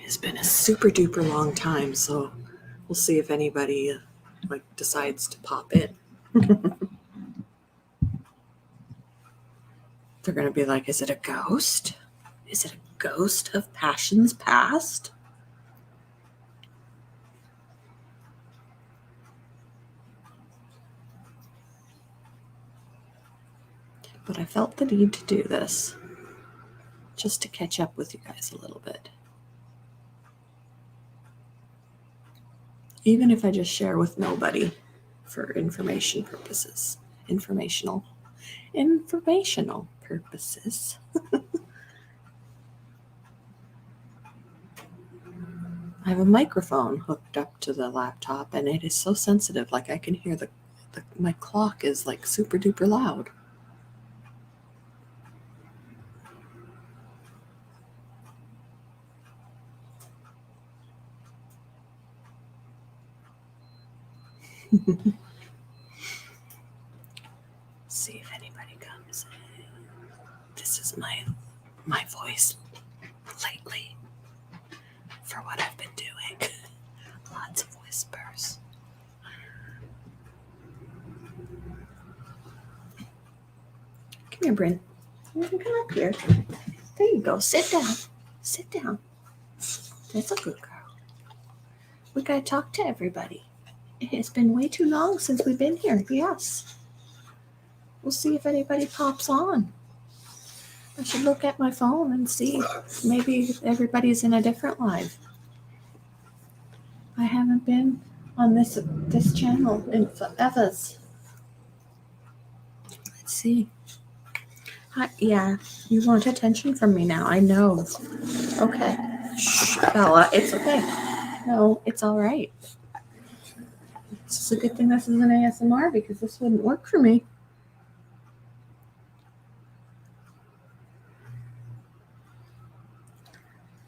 It's been a super duper long time, so we'll see if anybody decides to pop in. They're gonna be like, is it a ghost? Is it a ghost of passions past? But I felt the need to do this just to catch up with you guys a little bit. Even if I just share with nobody for information purposes. Informational purposes. I have a microphone hooked up to the laptop and it is so sensitive. Like I can hear my clock is like super duper loud. See if anybody comes in. This is my voice lately for what I've been doing. Lots of whispers. Come here, Bryn. You can come up here. There you go. Sit down. Sit down. That's a good girl. We gotta talk to everybody. It's been way too long since we've been here. Yes. We'll see if anybody pops on. I should look at my phone and see. Maybe everybody's in a different live. I haven't been on this channel in forever. Let's see. Hi, yeah, you want attention from me now. I know. Okay. Shh, Bella, it's okay. No, it's all right. It's just a good thing this is an ASMR because this wouldn't work for me.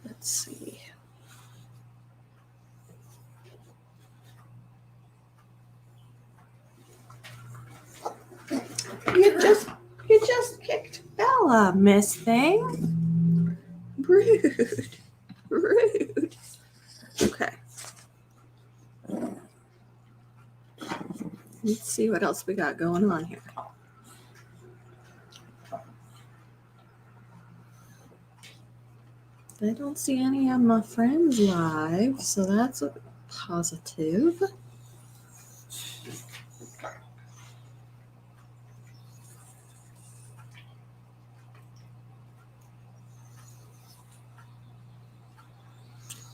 Let's see. You just kicked Bella, Miss Thing. Rude. Rude. Okay. Let's see what else we got going on here. I don't see any of my friends live, so that's a positive.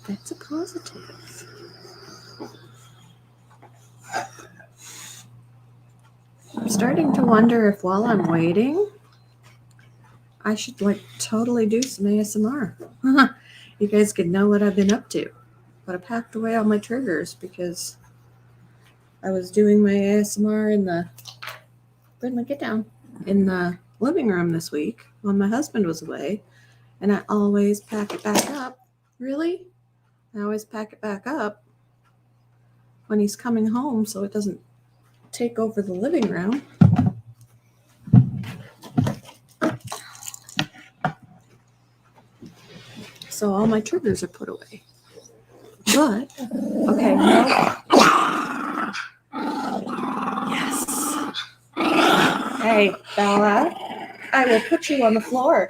That's a positive. I'm starting to wonder if while I'm waiting, I should totally do some ASMR. You guys could know what I've been up to. But I packed away all my triggers because I was doing my ASMR in the living room this week when my husband was away, and I always pack it back up. Really? I always pack it back up when he's coming home so it doesn't take over the living room. So all my triggers are put away. But, okay, no. Yes. Hey, Bella, I will put you on the floor.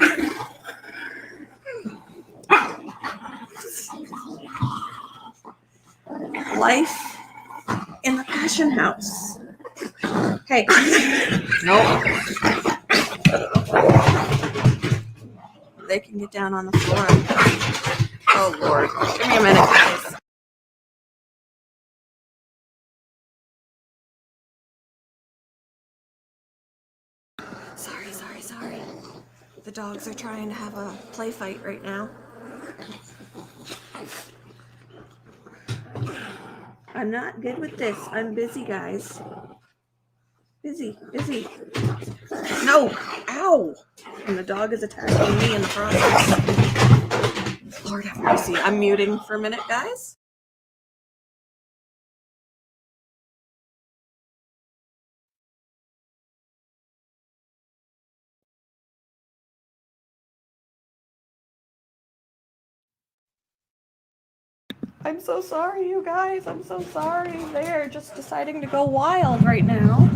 Life in the Passion House. Hey. Nope. They can get down on the floor. Oh, Lord. Give me a minute, guys. Sorry. The dogs are trying to have a play fight right now. I'm not good with this. I'm busy, guys. Busy. No! Ow! And the dog is attacking me in the process. Lord have mercy. I'm muting for a minute, guys. I'm so sorry, you guys. I'm so sorry. They're just deciding to go wild right now.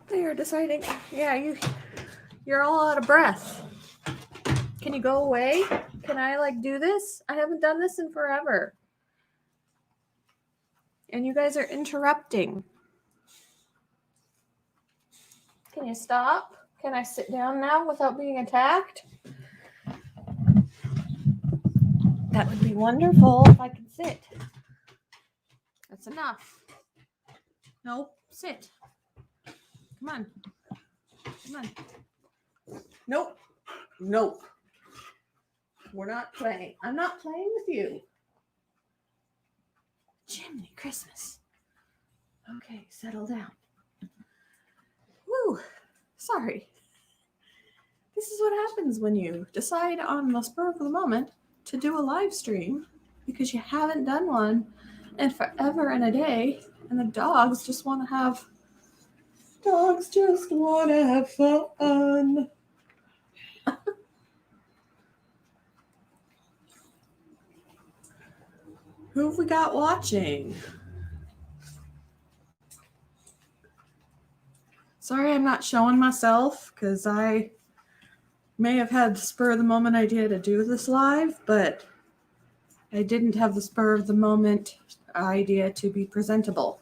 They are deciding, yeah, you're all out of breath. Can you go away? Can I do this? I haven't done this in forever. And you guys are interrupting. Can you stop? Can I sit down now without being attacked? That would be wonderful if I could sit. That's enough. Nope, sit. Come on. Come on. Nope. Nope. We're not playing. I'm not playing with you. Jiminy Christmas. Okay, settle down. Woo. Sorry. This is what happens when you decide on the spur of the moment to do a live stream because you haven't done one in forever and a day, and the dogs just want to have fun. Who have we got watching? Sorry I'm not showing myself because I may have had the spur of the moment idea to do this live, but I didn't have the spur of the moment idea to be presentable.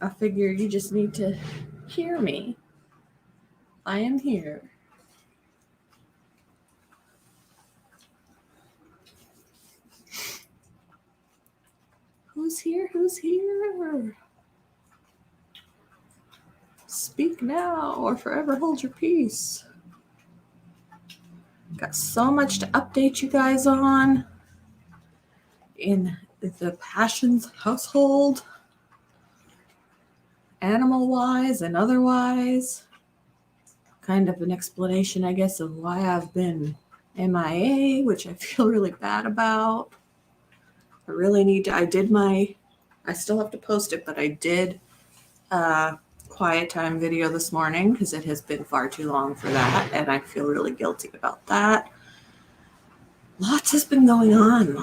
I figure you just need to hear me. I am here. Who's here? Who's here? Speak now or forever hold your peace. Got so much to update you guys on in the Passions household, animal-wise and otherwise. Kind of an explanation, I guess, of why I've been MIA, which I feel really bad about. I really need to, I still have to post it, but I did quiet time video this morning because it has been far too long for that, and I feel really guilty about that. Lots has been going on.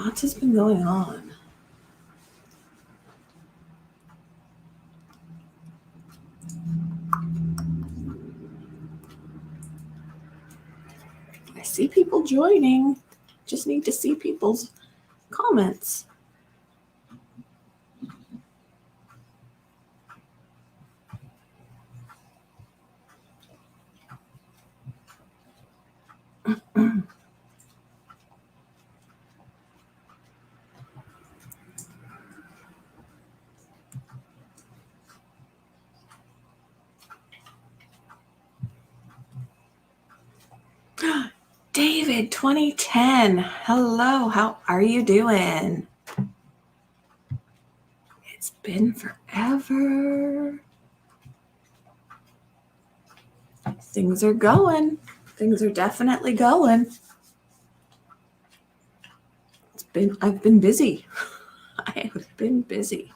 I see people joining. Just need to see people's comments. David 2010. Hello, how are you doing? It's been forever. Things are going. Things are definitely going. I've been busy. I have been busy.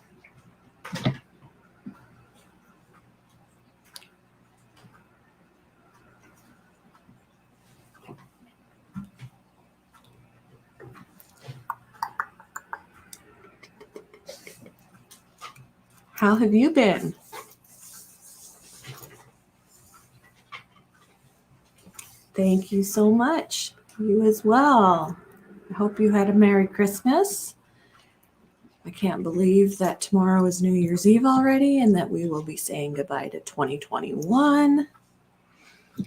How have you been? Thank you so much. You as well. I hope you had a Merry Christmas. I can't believe that tomorrow is New Year's Eve already and that we will be saying goodbye to 2021.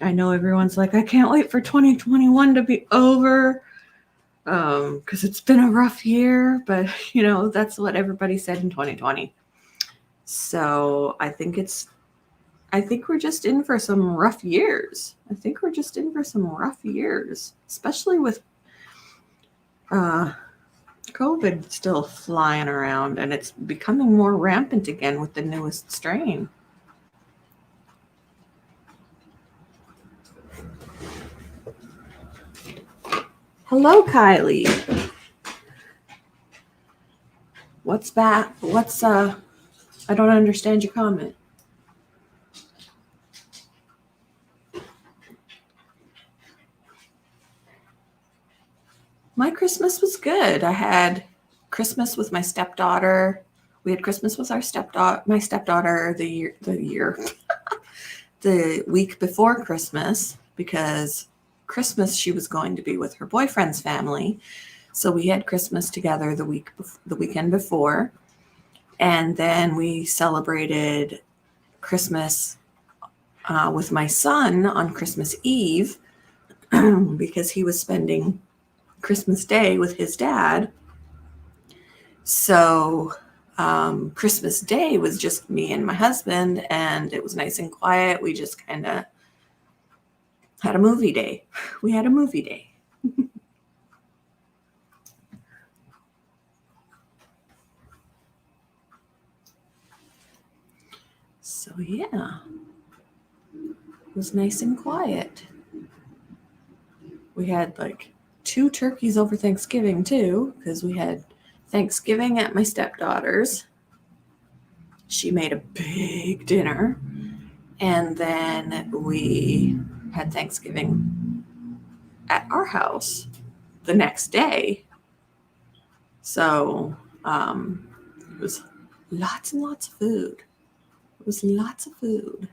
I know everyone's like, I can't wait for 2021 to be over because it's been a rough year, but that's what everybody said in 2020. So I think we're just in for some rough years. Especially with COVID still flying around, and it's becoming more rampant again with the newest strain. Hello, Kylie. What's that? I don't understand your comment. My Christmas was good. I had Christmas with my stepdaughter. We had Christmas with our stepdaughter the week before Christmas, because Christmas she was going to be with her boyfriend's family. So we had Christmas together the weekend before, and then we celebrated Christmas with my son on Christmas Eve because he was spending Christmas Day with his dad. So Christmas Day was just me and my husband, and it was nice and quiet. We just kind of had a movie day. We had a movie day. So yeah, it was nice and quiet. We had like 2 turkeys over Thanksgiving too, because we had Thanksgiving at my stepdaughter's. She made a big dinner, and then we had Thanksgiving at our house the next day. So it was lots and lots of food. It was lots of food.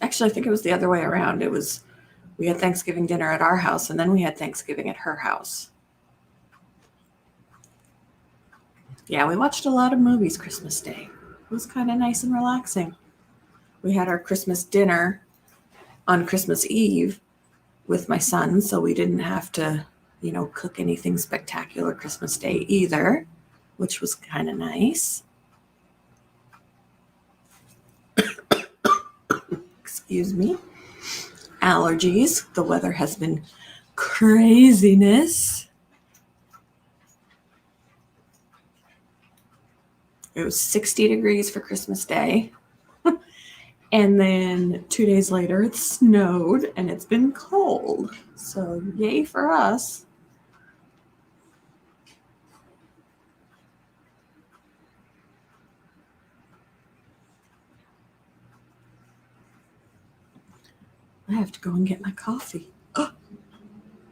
Actually, I think it was the other way around. We had Thanksgiving dinner at our house, and then we had Thanksgiving at her house. Yeah, we watched a lot of movies Christmas Day. It was kind of nice and relaxing. We had our Christmas dinner on Christmas Eve with my son, so we didn't have to, cook anything spectacular Christmas Day either, which was kind of nice. Excuse me. Allergies. The weather has been craziness. It was 60 degrees for Christmas Day. And then 2 days later, it snowed and it's been cold. So yay for us. I have to go and get my coffee.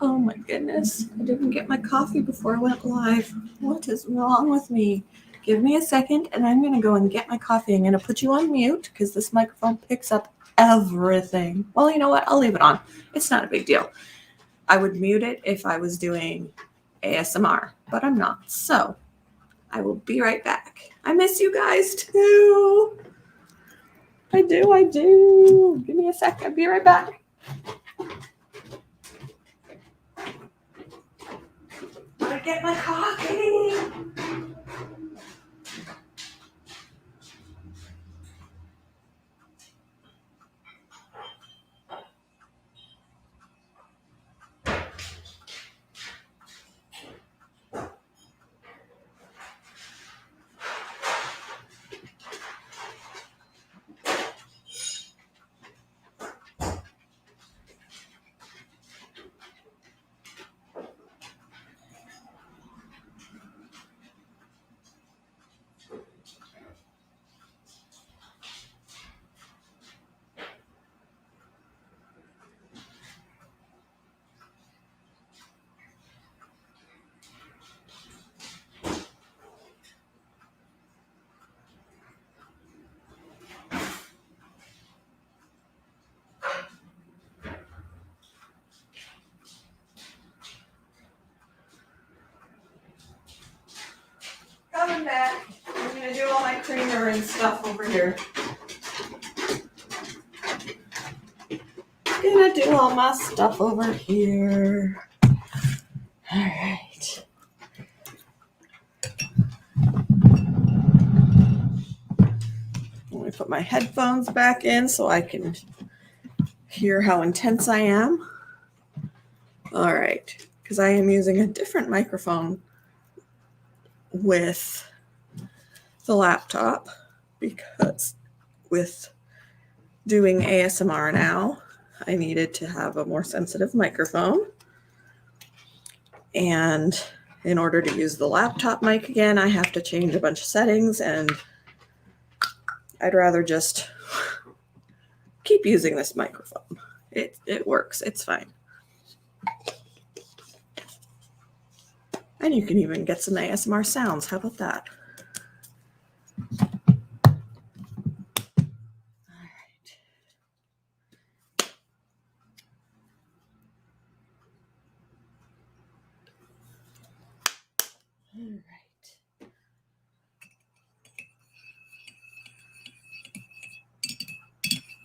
Oh my goodness. I didn't get my coffee before I went live. What is wrong with me? Give me a second and I'm going to go and get my coffee. I'm going to put you on mute because this microphone picks up everything. Well, you know what? I'll leave it on. It's not a big deal. I would mute it if I was doing ASMR, but I'm not. So I will be right back. I miss you guys too. I do. Give me a sec. I'll be right back. Gotta get my coffee. Coming back. I'm going to do all my creamer and stuff over here. Gonna do all my stuff over here. All right. Let me put my headphones back in so I can hear how intense I am. All right, because I am using a different microphone with the laptop, because with doing ASMR now, I needed to have a more sensitive microphone. And in order to use the laptop mic again, I have to change a bunch of settings, and I'd rather just keep using this microphone. It works. It's fine. And you can even get some ASMR sounds. How about that? All right.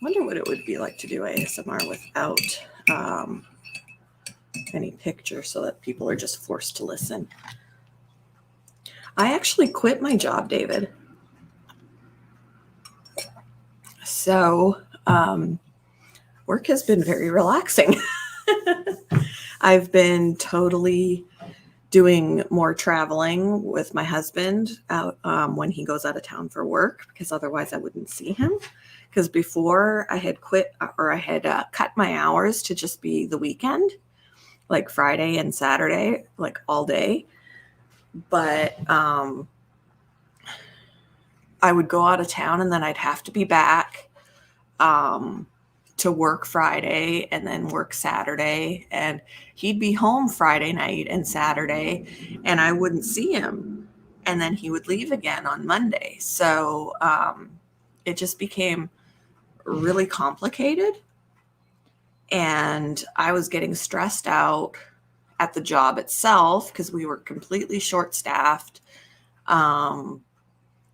Wonder what it would be like to do ASMR without any picture so that people are just forced to listen. I actually quit my job, David. So work has been very relaxing. I've been totally doing more traveling with my husband out when he goes out of town for work, because otherwise I wouldn't see him. Because before I had quit, or I had cut my hours to just be the weekend, like Friday and Saturday, like all day. But I would go out of town and then I'd have to be back to work Friday and then work Saturday. And he'd be home Friday night and Saturday, and I wouldn't see him. And then he would leave again on Monday. So it just became really complicated. And I was getting stressed out at the job itself because we were completely short-staffed.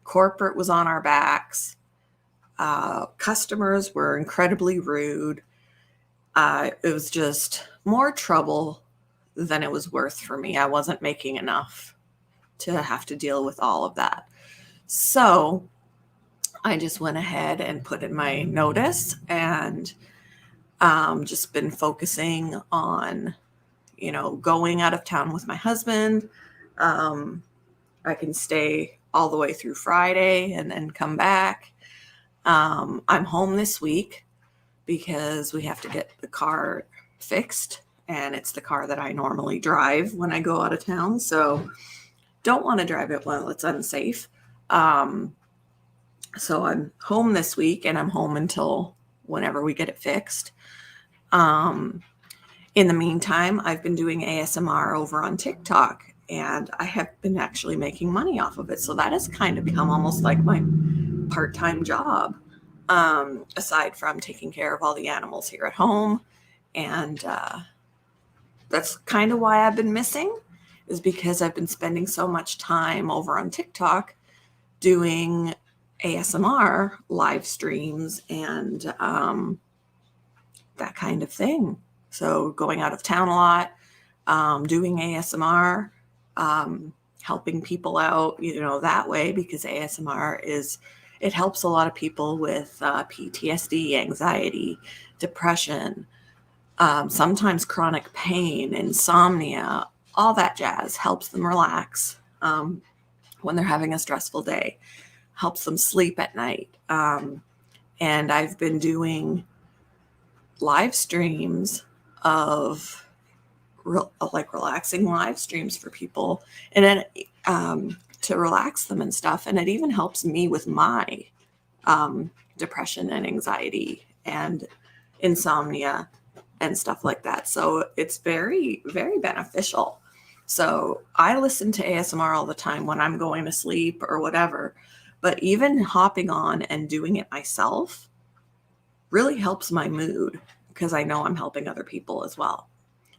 Corporate was on our backs. Customers were incredibly rude. It was just more trouble than it was worth for me. I wasn't making enough to have to deal with all of that. So I just went ahead and put in my notice and just been focusing on, going out of town with my husband. I can stay all the way through Friday and then come back. I'm home this week because we have to get the car fixed, and it's the car that I normally drive when I go out of town. So don't want to drive it while it's unsafe. So I'm home this week, and I'm home until whenever we get it fixed. In the meantime, I've been doing ASMR over on TikTok, and I have been actually making money off of it. So that has kind of become almost like my part-time job, aside from taking care of all the animals here at home. And that's kind of why I've been missing, is because I've been spending so much time over on TikTok doing ASMR live streams and that kind of thing. So going out of town a lot, doing ASMR, helping people out, that way, because ASMR it helps a lot of people with PTSD, anxiety, depression, sometimes chronic pain, insomnia, all that jazz. Helps them relax when they're having a stressful day, helps them sleep at night. And I've been doing live streams of relaxing live streams for people, and then to relax them and stuff. And it even helps me with my depression and anxiety and insomnia and stuff like that. So it's very, very beneficial. So I listen to ASMR all the time when I'm going to sleep or whatever, but even hopping on and doing it myself really helps my mood, because I know I'm helping other people as well.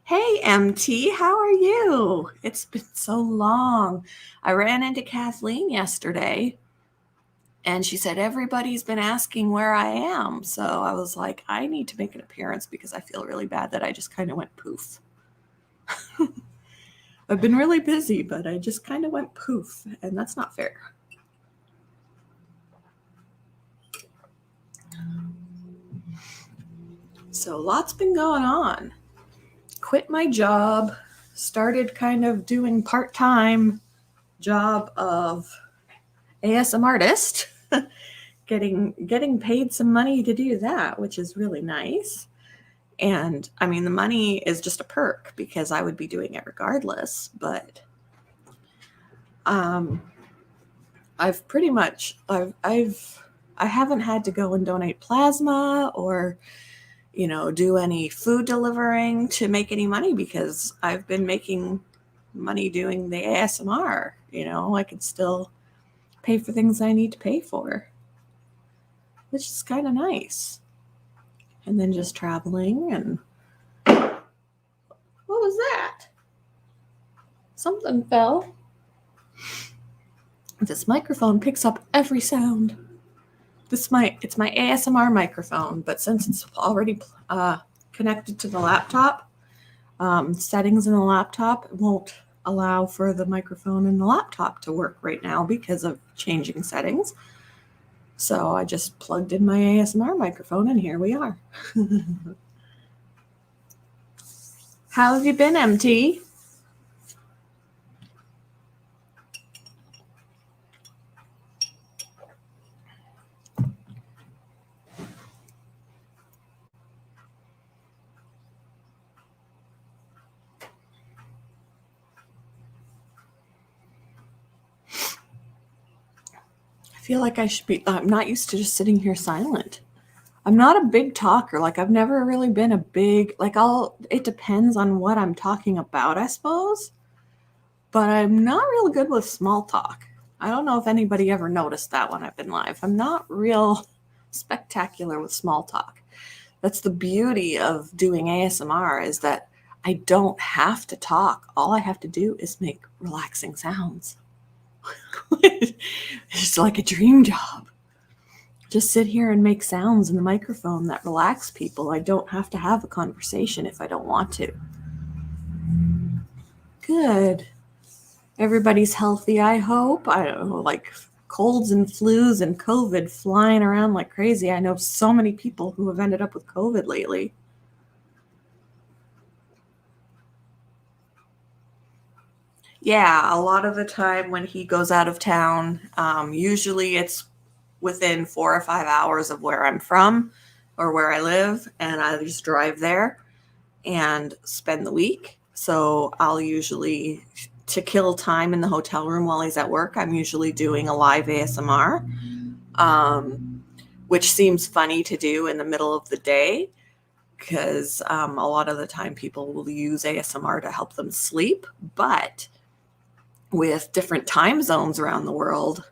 Hey, MT, how are you? It's been so long. I ran into Kathleen yesterday, and she said, everybody's been asking where I am. So I was like, I need to make an appearance because I feel really bad that I just kind of went poof. I've been really busy, but I just kind of went poof, and that's not fair. So lots been going on. Quit my job, started kind of doing part-time job of ASMR artist, getting paid some money to do that, which is really nice. And I mean, the money is just a perk because I would be doing it regardless, but I've pretty much I haven't had to go and donate plasma or do any food delivering to make any money, because I've been making money doing the ASMR. I could still pay for things I need to pay for, which is kind of nice. And then just traveling. And what was that? Something fell. This microphone picks up every sound. It's my ASMR microphone, but since it's already connected to the laptop, settings in the laptop won't allow for the microphone in the laptop to work right now because of changing settings. So I just plugged in my ASMR microphone, and here we are. How have you been, MT? I feel like I'm not used to just sitting here silent. I'm not a big talker. Like, I've never really been a big, it depends on what I'm talking about, I suppose. But I'm not real good with small talk. I don't know if anybody ever noticed that when I've been live. I'm not real spectacular with small talk. That's the beauty of doing ASMR, is that I don't have to talk. All I have to do is make relaxing sounds. It's like a dream job. Just sit here and make sounds in the microphone that relax people. I don't have to have a conversation if I don't want to. Good. Everybody's healthy, I hope. I don't know, like colds and flus and COVID flying around like crazy. I know so many people who have ended up with COVID lately. Yeah, a lot of the time when he goes out of town, usually it's within 4 or 5 hours of where I'm from or where I live, and I just drive there and spend the week. So I'll usually, to kill time in the hotel room while he's at work, I'm usually doing a live ASMR, which seems funny to do in the middle of the day, because a lot of the time people will use ASMR to help them sleep. But with different time zones around the world,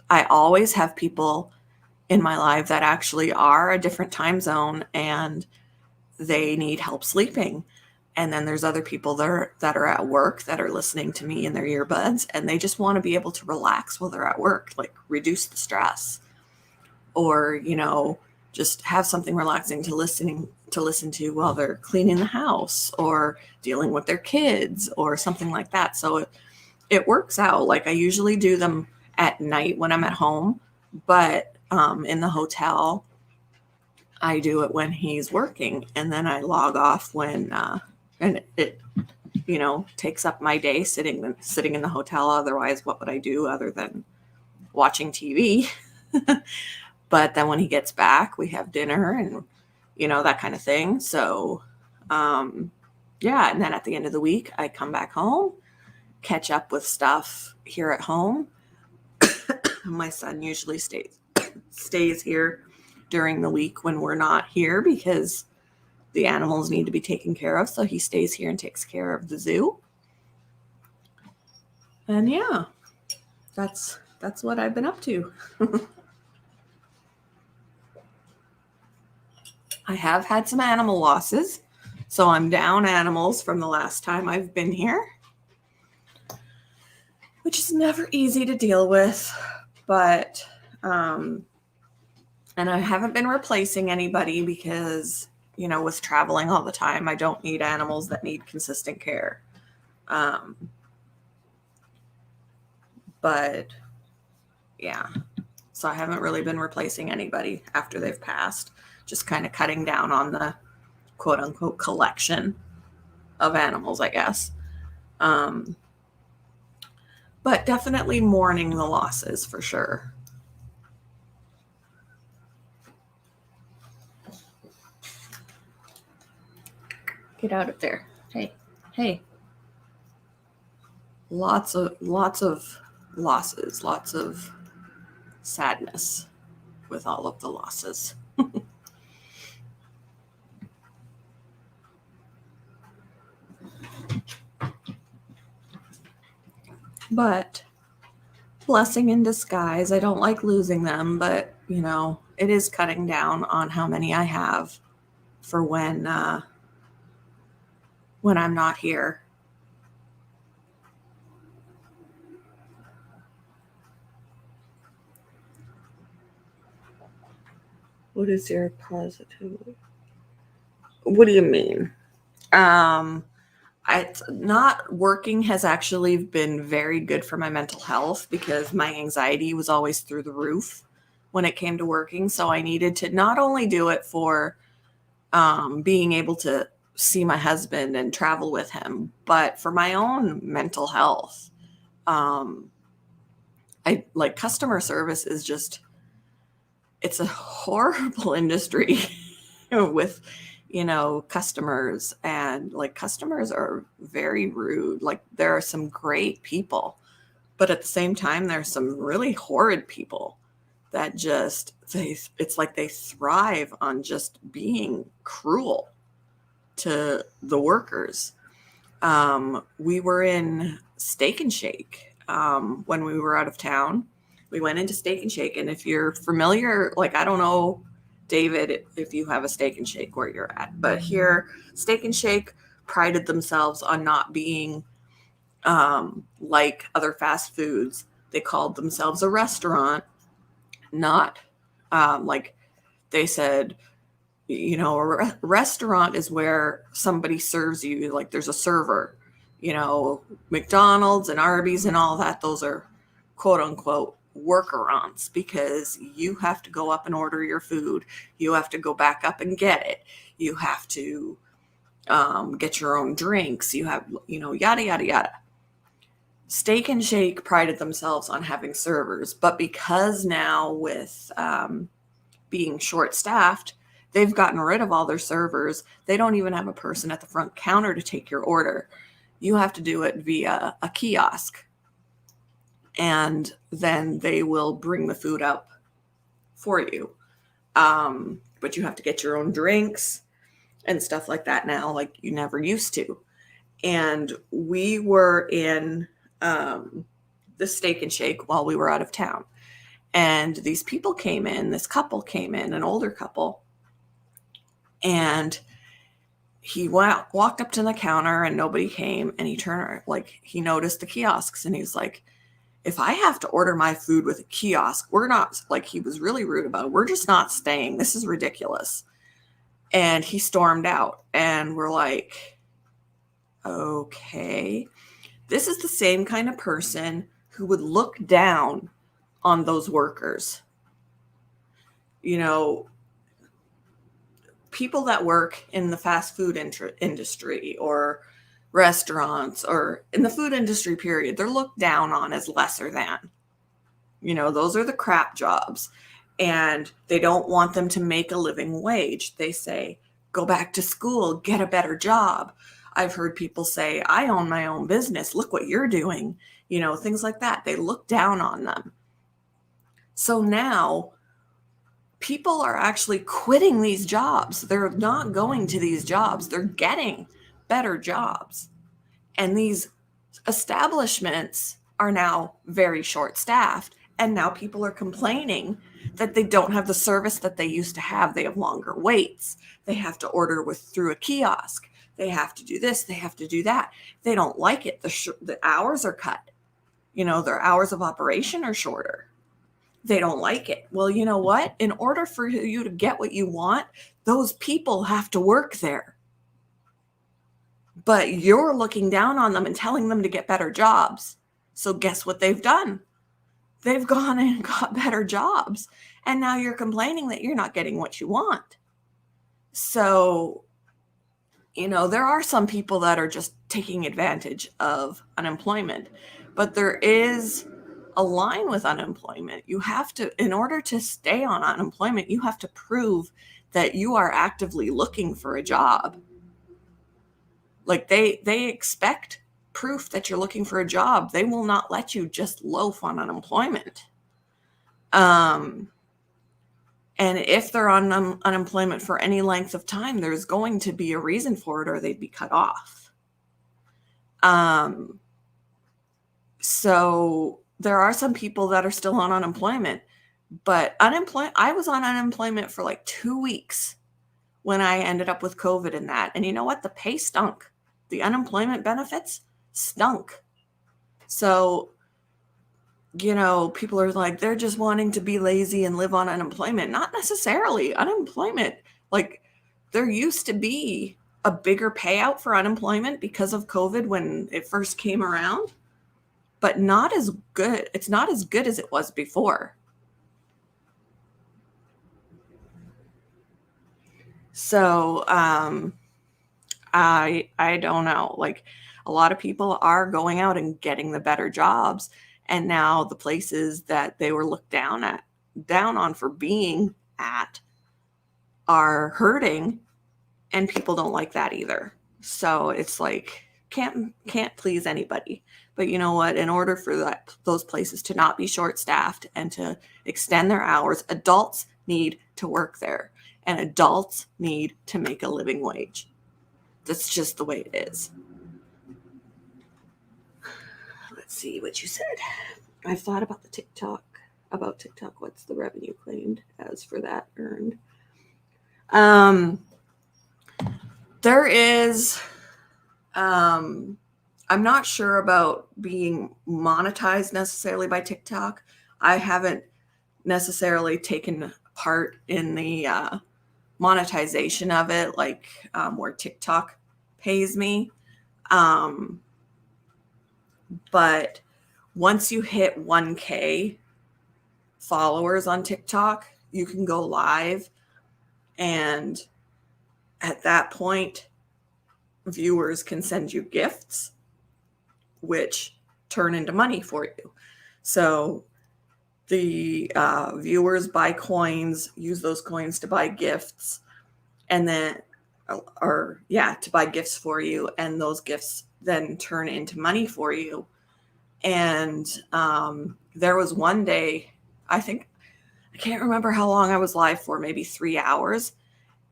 I always have people in my life that actually are a different time zone and they need help sleeping. And then there's other people that are at work that are listening to me in their earbuds, and they just want to be able to relax while they're at work, like reduce the stress, or, just have something relaxing to listen to while they're cleaning the house or dealing with their kids or something like that. So it works out. Like, I usually do them at night when I'm at home, but in the hotel, I do it when he's working, and then I log off when, and it, takes up my day sitting in the hotel. Otherwise, what would I do other than watching TV? But then when he gets back, we have dinner and, that kind of thing. So, yeah. And then at the end of the week, I come back home, catch up with stuff here at home. My son usually stays here during the week when we're not here, because the animals need to be taken care of. So he stays here and takes care of the zoo. And yeah, that's what I've been up to. I have had some animal losses, so I'm down animals from the last time I've been here, which is never easy to deal with. But, and I haven't been replacing anybody because, with traveling all the time, I don't need animals that need consistent care. But yeah, so I haven't really been replacing anybody after they've passed, just kind of cutting down on the quote unquote collection of animals, I guess. But definitely mourning the losses for sure. Get out of there. Hey. Lots of losses, lots of sadness with all of the losses. But blessing in disguise. I don't like losing them, but it is cutting down on how many I have for when I'm not here. What is your positivity? What do you mean? It's not working has actually been very good for my mental health because my anxiety was always through the roof when it came to working. So I needed to not only do it for being able to see my husband and travel with him, but for my own mental health. I like customer service is just, it's a horrible industry with customers, and like customers are very rude. Like there are some great people, but at the same time there's some really horrid people that just it's like they thrive on just being cruel to the workers. We were in Steak and Shake when we were out of town. We went into Steak and Shake, and if you're familiar, like I don't know, David, if you have a Steak and Shake where you're at, but here, Steak and Shake prided themselves on not being like other fast foods. They called themselves a restaurant, not like they said, a restaurant is where somebody serves you, like there's a server. McDonald's and Arby's and all that, those are quote unquote workarounds because you have to go up and order your food. You have to go back up and get it. You have to get your own drinks. You have, yada, yada, yada. Steak and Shake prided themselves on having servers, but because now with being short-staffed, they've gotten rid of all their servers. They don't even have a person at the front counter to take your order. You have to do it via a kiosk. And then they will bring the food up for you. But you have to get your own drinks and stuff like that now, like you never used to. And we were in the Steak and Shake while we were out of town. And these people came in, this couple came in, an older couple. And he walked up to the counter and nobody came. And he turned, like, he noticed the kiosks and he's like, if I have to order my food with a kiosk, we're not, like, he was really rude about it. We're just not staying. This is ridiculous. And he stormed out. And we're like, okay. This is the same kind of person who would look down on those workers. People that work in the fast food industry or restaurants or in the food industry period, they're looked down on as lesser than. Those are the crap jobs, and they don't want them to make a living wage. They say, go back to school, get a better job. I've heard people say, I own my own business. Look what you're doing. Things like that. They look down on them. So now people are actually quitting these jobs. They're not going to these jobs. They're getting better jobs. And these establishments are now very short-staffed. And now people are complaining that they don't have the service that they used to have. They have longer waits. They have to order through a kiosk. They have to do this. They have to do that. They don't like it. The hours are cut. Their hours of operation are shorter. They don't like it. Well, you know what? In order for you to get what you want, those people have to work there. But you're looking down on them and telling them to get better jobs. So guess what they've done? They've gone and got better jobs. And now you're complaining that you're not getting what you want. So, there are some people that are just taking advantage of unemployment. But there is a line with unemployment. You have to, in order to stay on unemployment, you have to prove that you are actively looking for a job. Like they expect proof that you're looking for a job. They will not let you just loaf on unemployment. And if they're on unemployment for any length of time, there's going to be a reason for it or they'd be cut off. So there are some people that are still on unemployment, but I was on unemployment for like 2 weeks when I ended up with COVID and that. And you know what? The pay stunk. The unemployment benefits stunk. So, people are like, they're just wanting to be lazy and live on unemployment. Not necessarily. Unemployment, like, there used to be a bigger payout for unemployment because of COVID when it first came around, but not as good. It's not as good as it was before. So, I don't know. Like, a lot of people are going out and getting the better jobs, and now the places that they were looked down on for being at are hurting, and people don't like that either. So it's like can't please anybody. But you know what? In order for those places to not be short-staffed and to extend their hours, adults need to work there, and adults need to make a living wage. That's just the way it is. Let's see what you said. I've thought about TikTok. What's the revenue claimed as for that earned? There is, I'm not sure about being monetized necessarily by TikTok. I haven't necessarily taken part in the monetization of it, like where TikTok pays me. But once you hit 1K followers on TikTok, you can go live. And at that point, viewers can send you gifts, which turn into money for you. So the viewers buy coins, use those coins to buy gifts, and then, to buy gifts for you. And those gifts then turn into money for you. And there was one day, I can't remember how long I was live for, maybe 3 hours.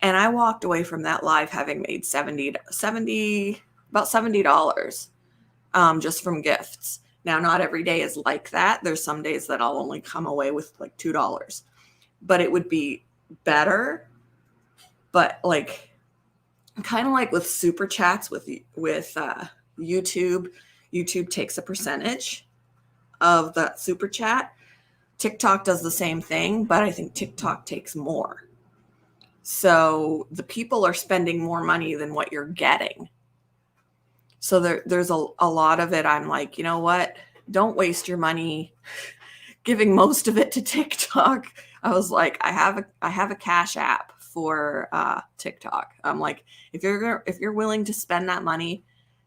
And I walked away from that live having made about $70 just from gifts. Now, not every day is like that. There's some days that I'll only come away with like $2, but it would be better. But like, kind of like with super chats with YouTube takes a percentage of that super chat. TikTok does the same thing, but I think TikTok takes more. So the people are spending more money than what you're getting. So there's a lot of it. I'm like, you know what? Don't waste your money giving most of it to TikTok. I was like, I have a Cash App for TikTok. I'm like, if you're willing to spend that money,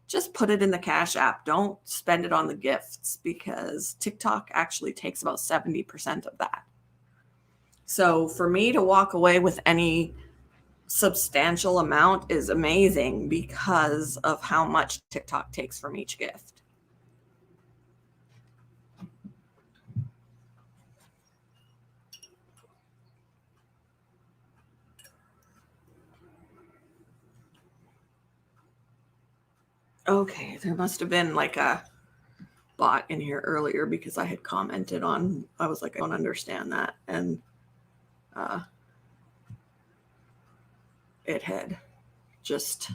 just put it in the Cash App. Don't spend it on the gifts, because TikTok actually takes about 70% of that. So for me to walk away with any substantial amount is amazing because of how much TikTok takes from each gift. Okay, there must have been like a bot in here earlier, because I had commented on, I was like, I don't understand that. And it had just,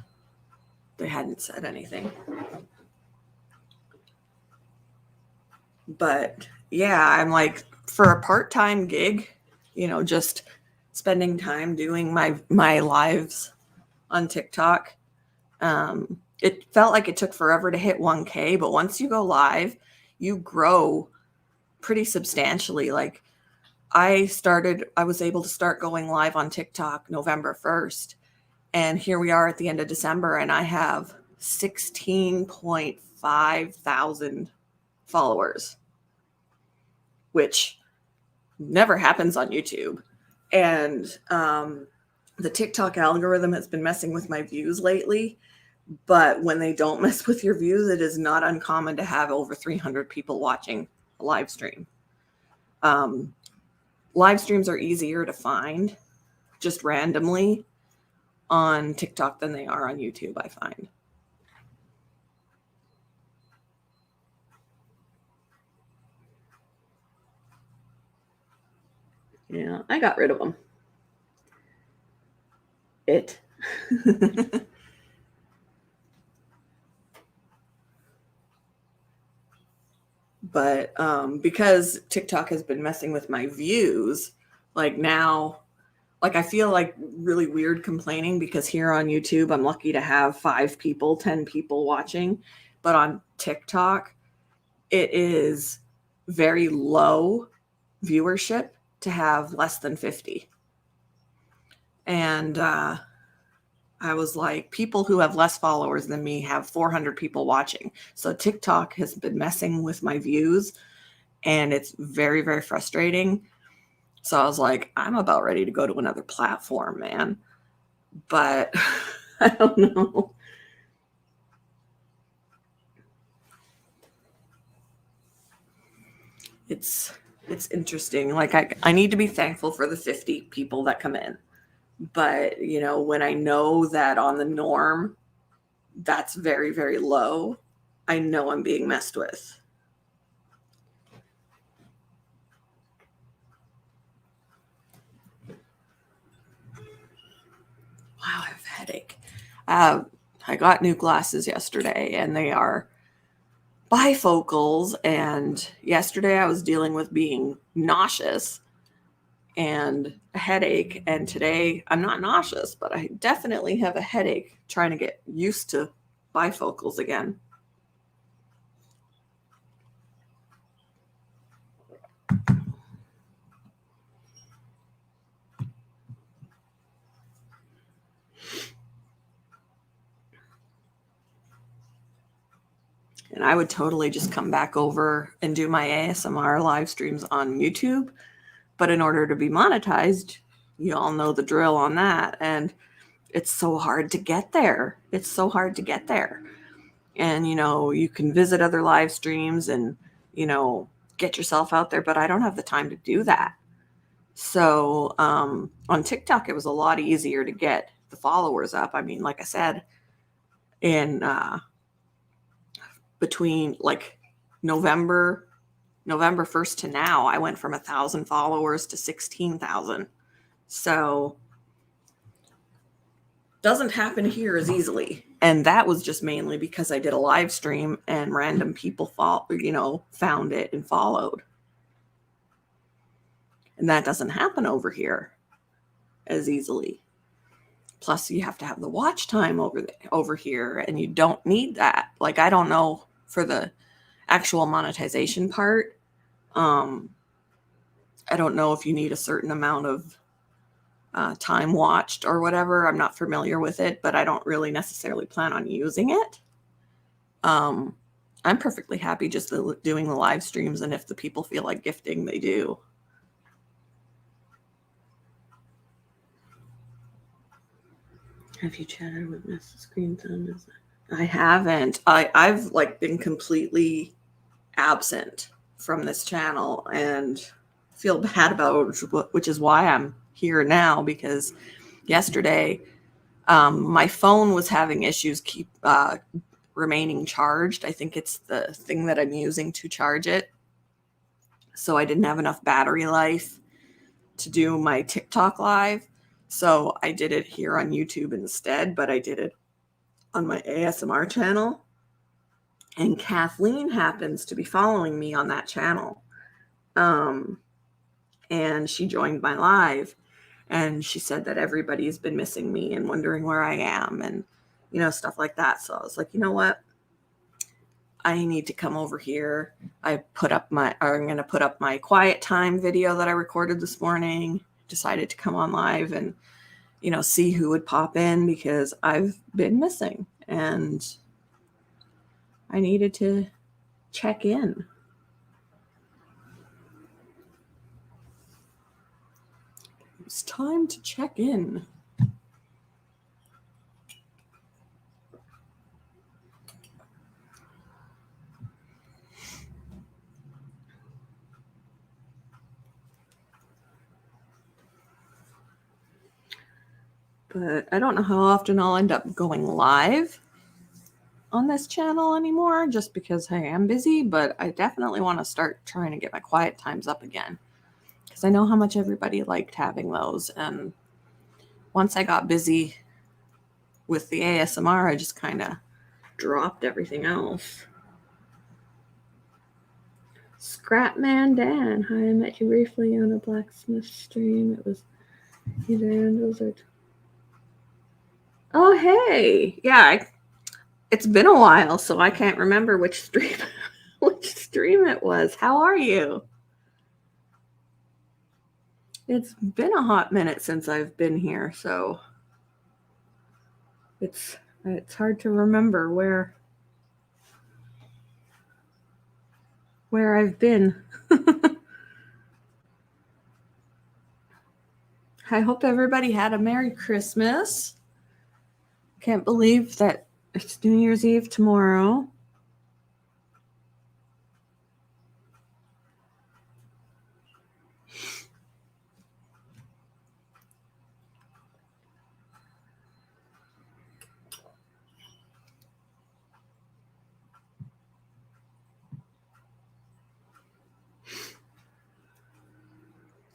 they hadn't said anything. But yeah, I'm like, for a part-time gig, just spending time doing my lives on TikTok, it felt like it took forever to hit 1K, but once you go live, you grow pretty substantially. Like, I was able to start going live on TikTok November 1st, and here we are at the end of December, and I have 16.5 thousand followers, which never happens on YouTube. And the TikTok algorithm has been messing with my views lately. But when they don't mess with your views, it is not uncommon to have over 300 people watching a live stream. Live streams are easier to find just randomly on TikTok than they are on YouTube, I find. Yeah, I got rid of them. But because TikTok has been messing with my views, like now, like I feel like really weird complaining because here on YouTube, I'm lucky to have 5 people, 10 people watching. But on TikTok, it is very low viewership to have less than 50. And I was like, people who have less followers than me have 400 people watching. So TikTok has been messing with my views, and it's very, very frustrating. So I was like, I'm about ready to go to another platform, man. But I don't know. It's interesting. Like I need to be thankful for the 50 people that come in. But, you know, when I know that on the norm that's very, very low, I know I'm being messed with. Wow, I have a headache. I got new glasses yesterday, and they are bifocals. And yesterday I was dealing with being nauseous and a headache. And today I'm not nauseous, but I definitely have a headache trying to get used to bifocals again. And I would totally just come back over and do my ASMR live streams on YouTube. But in order to be monetized, you all know the drill on that. And it's so hard to get there. It's so hard to get there. And, you know, you can visit other live streams and, you know, get yourself out there, but I don't have the time to do that. So on TikTok, it was a lot easier to get the followers up. I mean, like I said, in between like November 1st to now, I went from 1,000 followers to 16,000. So doesn't happen here as easily. And that was just mainly because I did a live stream and random people found it and followed. And that doesn't happen over here as easily. Plus, you have to have the watch time over here, and you don't need that. Like, I don't know for the actual monetization part. I don't know if you need a certain amount of time watched or whatever. I'm not familiar with it, but I don't really necessarily plan on using it. I'm perfectly happy just doing the live streams, and if the people feel like gifting, they do. Have you chatted with Mrs. Green Thumb? I haven't. I've like been completely absent from this channel and feel bad about it, which is why I'm here now, because yesterday my phone was having issues keep remaining charged. I think it's the thing that I'm using to charge it. So I didn't have enough battery life to do my TikTok live. So I did it here on YouTube instead, but I did it on my ASMR channel. And Kathleen happens to be following me on that channel. And she joined my live, and she said that everybody's been missing me and wondering where I am and, you know, stuff like that. So I was like, you know what? I need to come over here. I'm going to put up my quiet time video that I recorded this morning. Decided to come on live and, you know, see who would pop in, because I've been missing and I needed to check in. It's time to check in. But I don't know how often I'll end up going live on this channel anymore, just because I am busy, but I definitely want to start trying to get my quiet times up again, because I know how much everybody liked having those. And once I got busy with the ASMR, I just kind of dropped everything else. Scrapman Dan. Hi, I met you briefly on a blacksmith stream. It was either Angels or... Oh, hey. Yeah, it's been a while, so I can't remember which stream it was. How are you? It's been a hot minute since I've been here, so it's hard to remember where I've been. I hope everybody had a Merry Christmas. Can't believe that it's New Year's Eve tomorrow.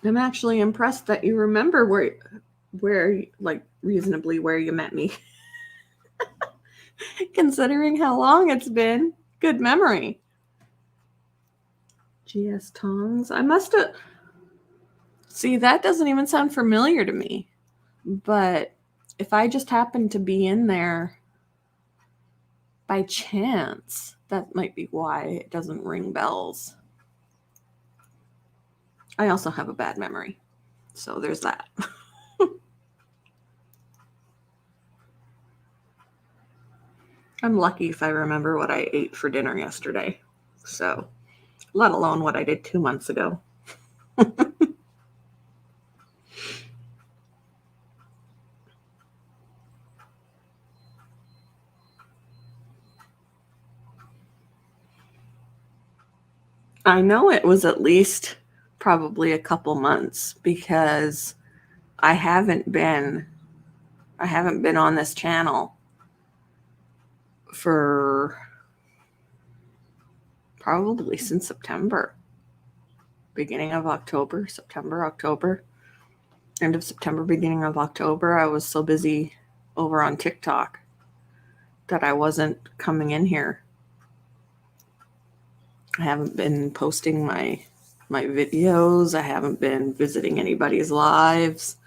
I'm actually impressed that you remember where like reasonably where you met me. Considering how long it's been. Good memory. GS Tongs. I must have... See, that doesn't even sound familiar to me. But if I just happened to be in there by chance, that might be why it doesn't ring bells. I also have a bad memory. So there's that. I'm lucky if I remember what I ate for dinner yesterday. So, let alone what I did 2 months ago. I know it was at least probably a couple months because I haven't been on this channel for probably since September. Beginning of October, October. End of September, beginning of October. I was so busy over on TikTok that I wasn't coming in here. I haven't been posting my videos. I haven't been visiting anybody's lives.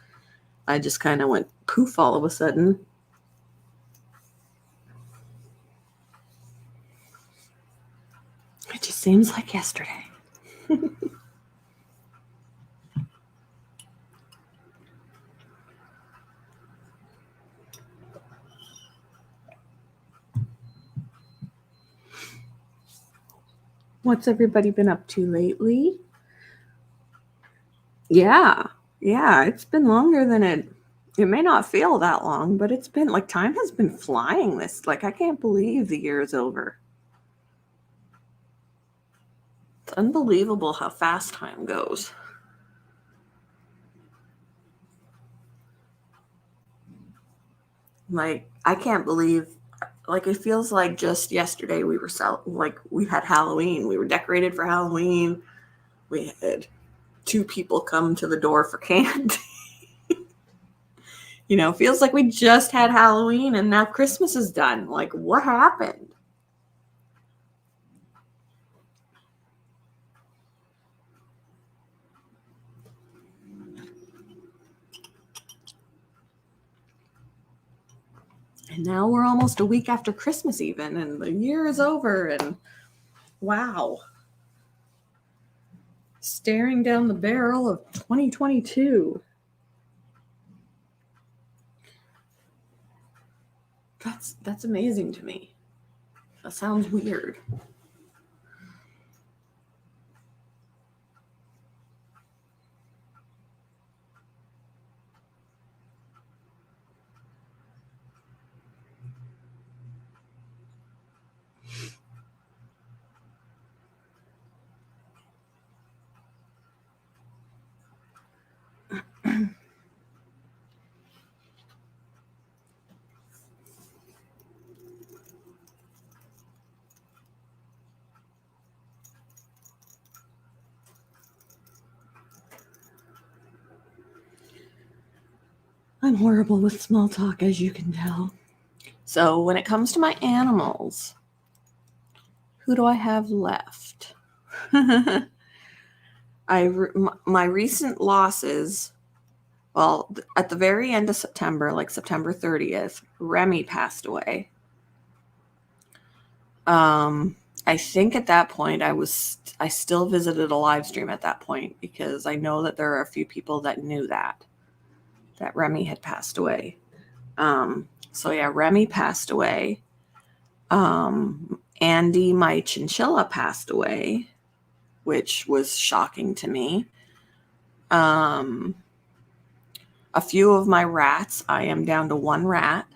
I just kind of went poof all of a sudden. It just seems like yesterday. What's everybody been up to lately? Yeah, it's been longer than it may not feel that long, but it's been like time has been flying I can't believe the year is over. It's unbelievable how fast time goes. Like, I can't believe, like, it feels like just yesterday we had Halloween. We were decorated for Halloween. We had 2 people come to the door for candy. Feels like we just had Halloween and now Christmas is done. Like, what happened? And now we're almost a week after Christmas even, and the year is over, and wow. Staring down the barrel of 2022. That's amazing to me. That sounds weird. I'm horrible with small talk, as you can tell. So when it comes to my animals, who do I have left? My recent losses, well, at the very end of September, like September 30th, Remy passed away. I think at that point I still visited a live stream at that point because I know that there are a few people that knew that Remy had passed away. So yeah, Remy passed away. Andy, my chinchilla, passed away, which was shocking to me. A few of my rats, I am down to one rat.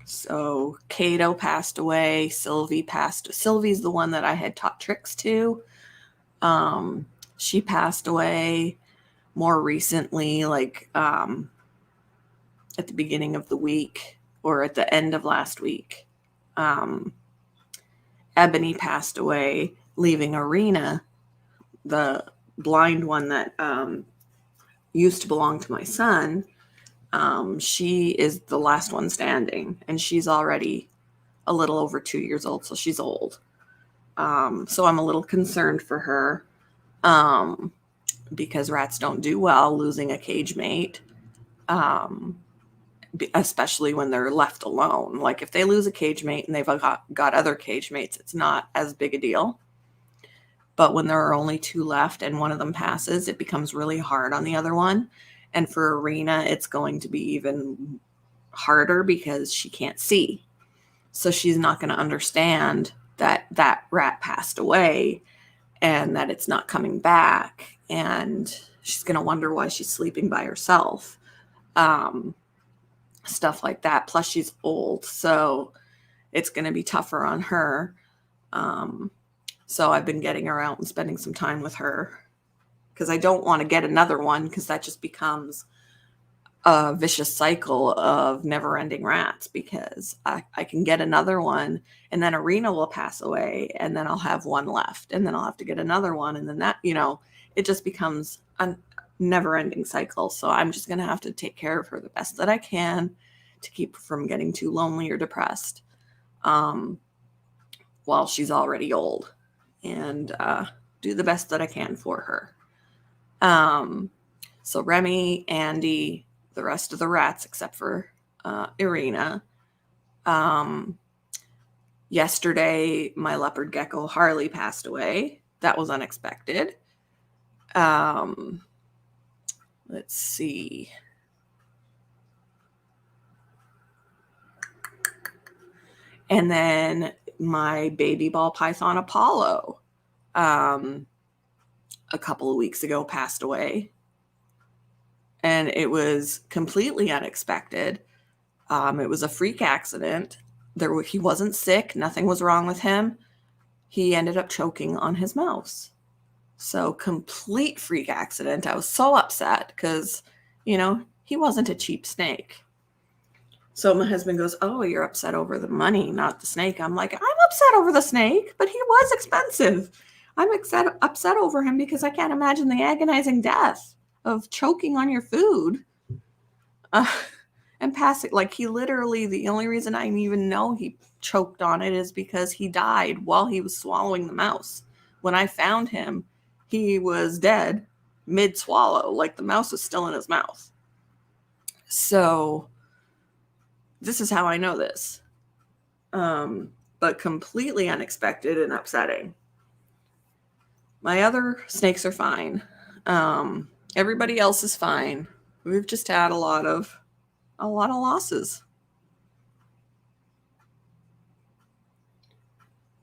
So Kato passed away. Sylvie's the one that I had taught tricks to. She passed away more recently, like at the beginning of the week or at the end of last week. Ebony passed away, leaving Arena, the blind one that used to belong to my son. She is the last one standing, and she's already a little over 2 years old, so she's old. So I'm a little concerned for her because rats don't do well losing a cage mate, especially when they're left alone. Like if they lose a cage mate and they've got other cage mates, it's not as big a deal. But when there are only two left and one of them passes, it becomes really hard on the other one. And for Arena, it's going to be even harder because she can't see. So she's not going to understand that that rat passed away and that it's not coming back. And she's going to wonder why she's sleeping by herself. Stuff like that. Plus she's old. So it's going to be tougher on her. So I've been getting her out and spending some time with her because I don't want to get another one because that just becomes a vicious cycle of never-ending rats because I can get another one and then Arena will pass away and then I'll have one left and then I'll have to get another one and then that, it just becomes a never-ending cycle. So I'm just going to have to take care of her the best that I can to keep her from getting too lonely or depressed while she's already old. And do the best that I can for her. So Remy, Andy, the rest of the rats except for Irina. Yesterday, my leopard gecko Harley passed away. That was unexpected. Let's see. And then my baby ball python Apollo a couple of weeks ago passed away. And it was completely unexpected. It was a freak accident. He wasn't sick. Nothing was wrong with him. He ended up choking on his mouse. So complete freak accident. I was so upset because, he wasn't a cheap snake. So my husband goes, "Oh, you're upset over the money, not the snake." I'm like, I'm upset over the snake, but he was expensive. I'm upset over him because I can't imagine the agonizing death of choking on your food and passing. Like he literally, the only reason I even know he choked on it is because he died while he was swallowing the mouse. When I found him, he was dead mid-swallow, like the mouse was still in his mouth. So this is how I know this. But completely unexpected and upsetting. My other snakes are fine. Everybody else is fine. We've just had a lot of losses.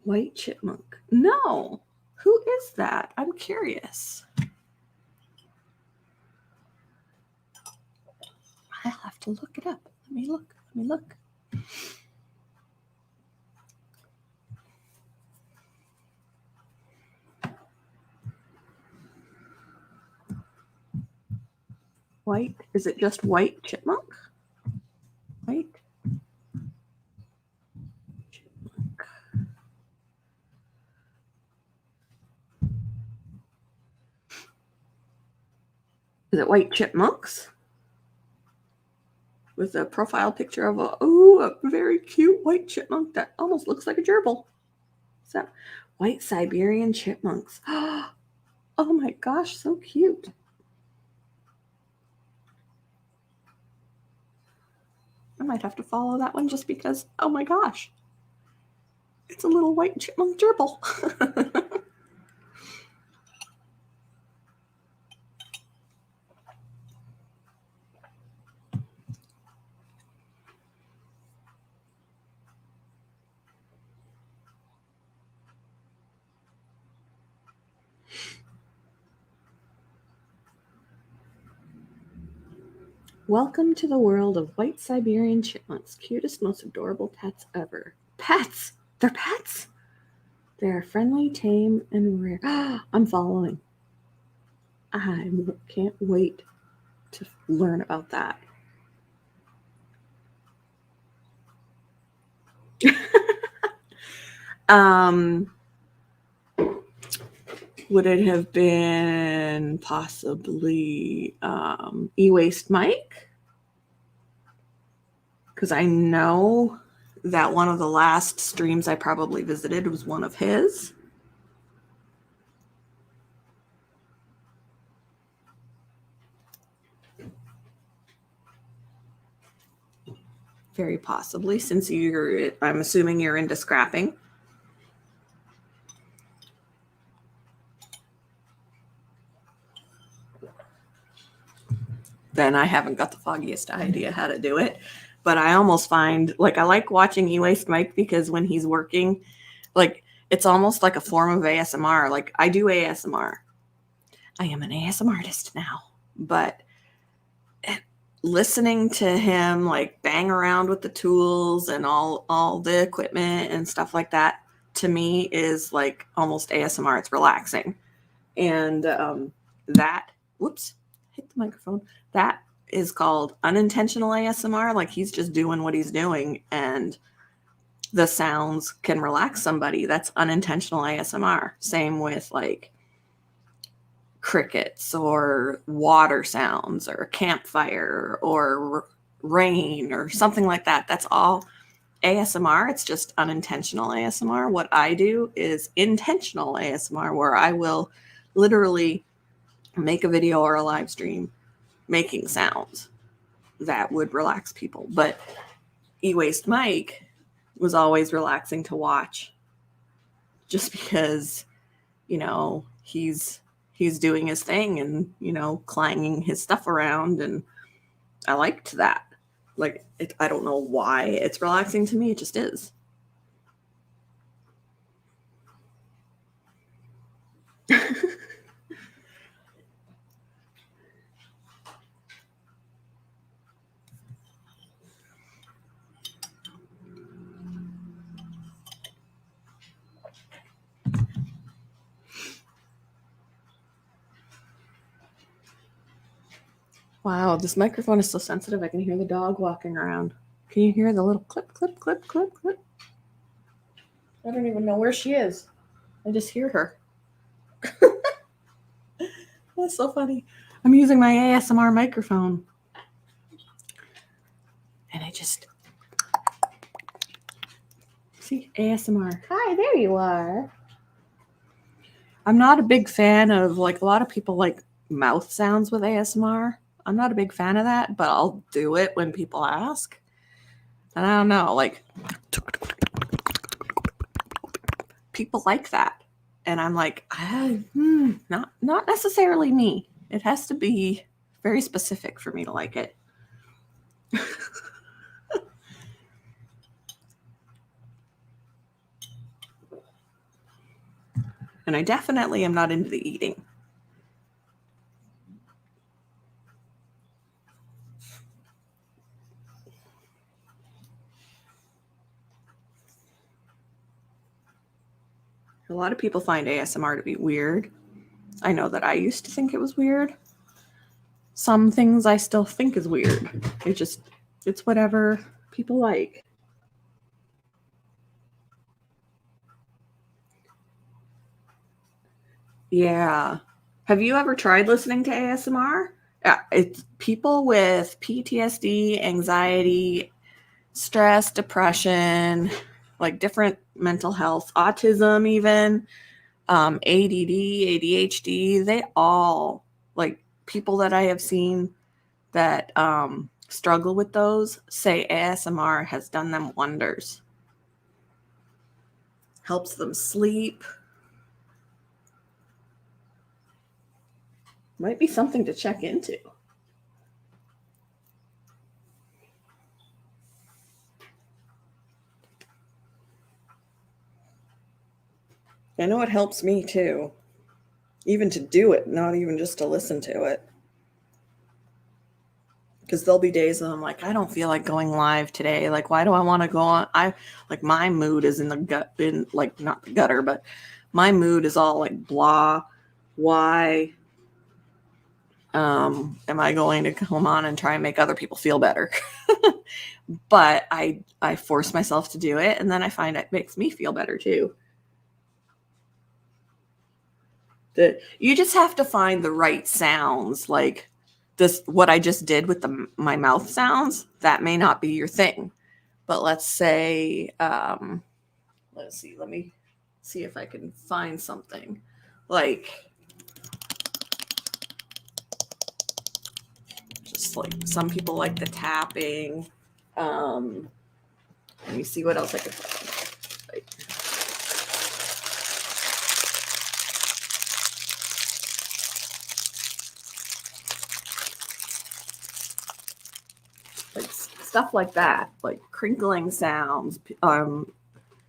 White chipmunk. No. Who is that? I'm curious. I'll have to look it up. Let me look. White? Is it just white chipmunk? White chipmunk. Is it white chipmunks? With a profile picture of a very cute white chipmunk that almost looks like a gerbil. So, white Siberian chipmunks. Oh my gosh, so cute. I might have to follow that one just because, oh my gosh, it's a little white chipmunk gerbil. Welcome to the world of white Siberian chipmunks, cutest, most adorable pets ever. Pets! They're pets! They are friendly, tame, and rare. I'm following. I can't wait to learn about that. Would it have been possibly E-Waste Mike? Because I know that one of the last streams I probably visited was one of his. Very possibly, since I'm assuming you're into scrapping. Then I haven't got the foggiest idea how to do it. But I almost find, like, I like watching E-Waste Mike because when he's working, like, it's almost like a form of ASMR. Like, I do ASMR. I am an ASMR artist now. But listening to him, like, bang around with the tools and all the equipment and stuff like that, to me is, like, almost ASMR. It's relaxing. And that, whoops, hit the microphone. That is called unintentional ASMR. Like, he's just doing what he's doing and the sounds can relax somebody. That's unintentional ASMR. Same with like crickets or water sounds or a campfire or rain or something like that. That's all ASMR. It's just unintentional ASMR. What I do is intentional ASMR, where I will literally make a video or a live stream making sounds that would relax people. But E-Waste Mike was always relaxing to watch just because, you know, he's doing his thing and, you know, clanging his stuff around, and I liked that. Like, I don't know why it's relaxing to me. It just is. Wow, this microphone is so sensitive. I can hear the dog walking around. Can you hear the little clip, clip, clip, clip, clip? I don't even know where she is. I just hear her. That's so funny. I'm using my ASMR microphone. And I just... See, ASMR. Hi, there you are. I'm not a big fan of, like, a lot of people like mouth sounds with ASMR. I'm not a big fan of that, but I'll do it when people ask. And I don't know, like, people like that. And I'm like, not necessarily me. It has to be very specific for me to like it. And I definitely am not into the eating. A lot of people find ASMR to be weird. I know that I used to think it was weird. Some things I still think is weird. It's whatever people like. Yeah. Have you ever tried listening to ASMR? It's people with PTSD, anxiety, stress, depression, like different mental health, autism, even ADD, ADHD. They all, like people that I have seen that struggle with those, say ASMR has done them wonders. Helps them sleep. Might be something to check into. I know it helps me too. Even to do it, not even just to listen to it. Because there'll be days that I'm like, I don't feel like going live today. Like, why do I want to go on? Like my mood is in the gut, in like not the gutter, but my mood is all like blah. Why am I going to come on and try and make other people feel better? But I force myself to do it, and then I find it makes me feel better too. You just have to find the right sounds, like this what I just did with my mouth sounds. That may not be your thing, but let's say let me see if I can find something like just like some people like the tapping. Let me see what else I could find. Like stuff like that, like crinkling sounds.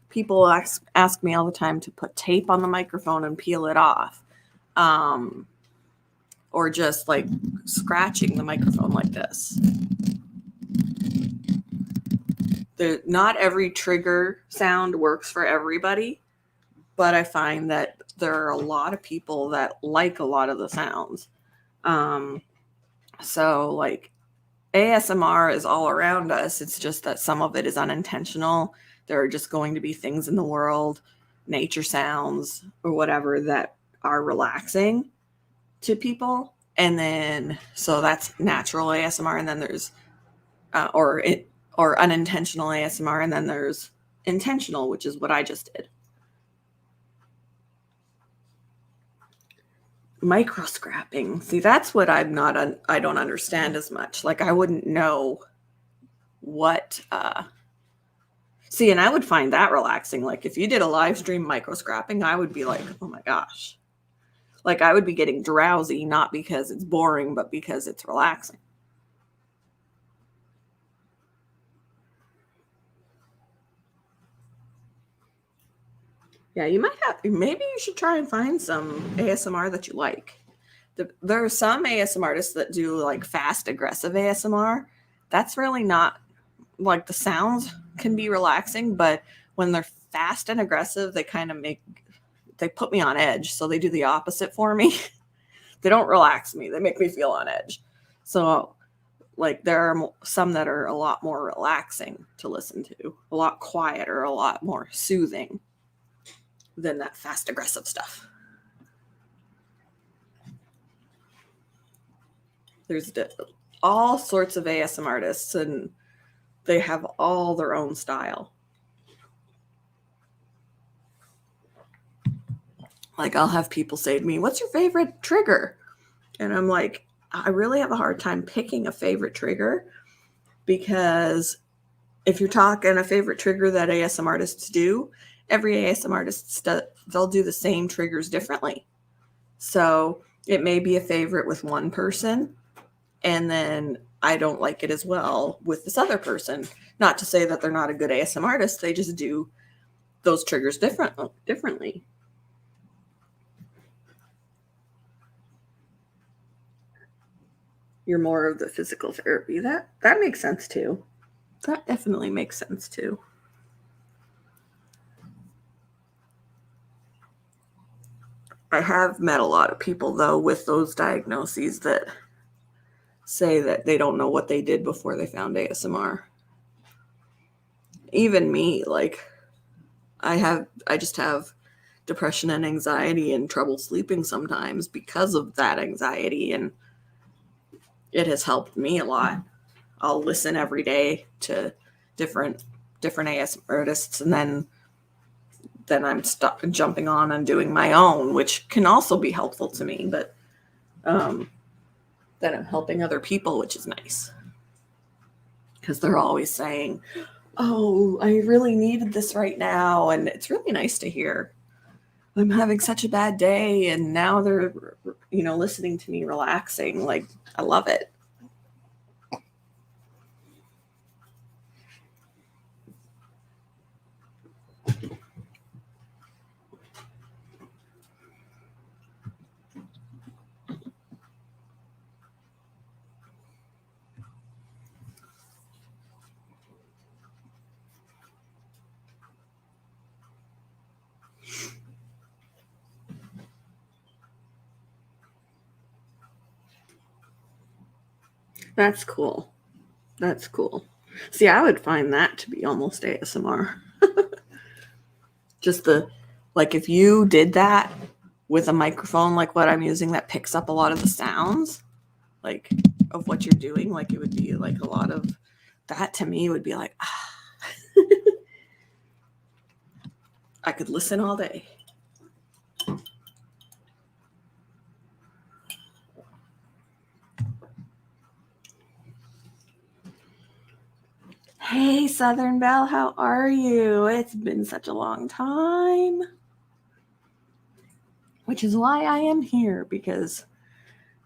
People ask me all the time to put tape on the microphone and peel it off, or just like scratching the microphone like this. Not every trigger sound works for everybody, but I find that there are a lot of people that like a lot of the sounds. So like ASMR is all around us. It's just that some of it is unintentional. There are just going to be things in the world, nature sounds or whatever, that are relaxing to people. And then, so that's natural ASMR. And then there's, or unintentional ASMR. And then there's intentional, which is what I just did. Microscrapping. See, that's what I don't understand as much. Like I wouldn't know what, see, and I would find that relaxing. Like if you did a live stream microscrapping, I would be like, oh my gosh. Like I would be getting drowsy, not because it's boring, but because it's relaxing. Yeah, maybe you should try and find some ASMR that you like. There are some ASMR artists that do like fast, aggressive ASMR. That's really not, like the sounds can be relaxing, but when they're fast and aggressive, they put me on edge. So they do the opposite for me. They don't relax me. They make me feel on edge. So like there are some that are a lot more relaxing to listen to, a lot quieter, a lot more soothing than that fast aggressive stuff. There's all sorts of ASMR artists, and they have all their own style. Like I'll have people say to me, "What's your favorite trigger?" And I'm like, I really have a hard time picking a favorite trigger, because if you're talking a favorite trigger that ASMR artists do, every ASMR artist, they'll do the same triggers differently. So it may be a favorite with one person, and then I don't like it as well with this other person. Not to say that they're not a good ASMR artist, they just do those triggers differently. You're more of the physical therapy. That makes sense too. That definitely makes sense too. I have met a lot of people though with those diagnoses that say that they don't know what they did before they found ASMR. Even me, like I just have depression and anxiety and trouble sleeping sometimes because of that anxiety, and it has helped me a lot. I'll listen every day to different ASMR artists, and then I'm stuck jumping on and doing my own, which can also be helpful to me. But then I'm helping other people, which is nice, because they're always saying, "Oh, I really needed this right now," and it's really nice to hear. I'm having such a bad day, and now they're, listening to me relaxing. Like, I love it. That's cool. That's cool. See, I would find that to be almost ASMR. Just if you did that with a microphone like what I'm using that picks up a lot of the sounds, like, of what you're doing, like, it would be like a lot of that to me would be like, I could listen all day. Hey, Southern Belle, how are you? It's been such a long time. Which is why I am here, because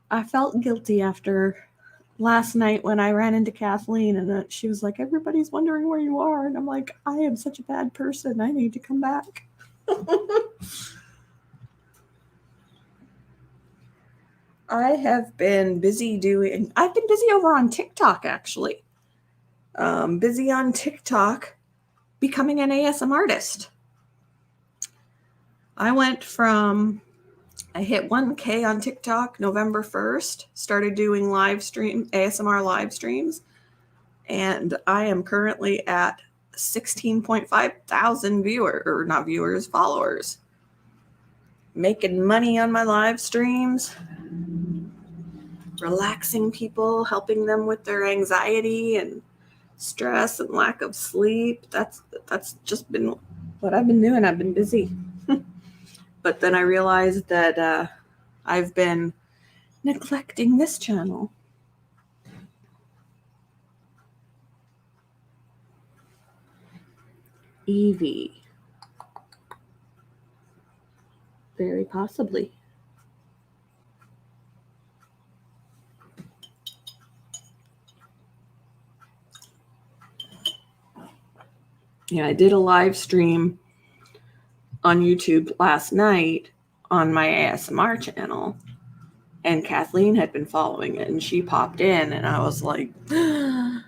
I felt guilty after last night when I ran into Kathleen, and she was like, everybody's wondering where you are. And I'm like, I am such a bad person. I need to come back. I've been busy over on TikTok, actually. Busy on TikTok becoming an ASMR artist. I hit 1K on TikTok November 1st, started doing ASMR live streams, and I am currently at 16.5 thousand followers. Making money on my live streams, relaxing people, helping them with their anxiety and stress and lack of sleep. That's just been what I've been doing. I've been busy. But then I realized that I've been neglecting this channel. Evie. Very possibly. Yeah, I did a live stream on YouTube last night on my ASMR channel, and Kathleen had been following it, and she popped in, and I was like, I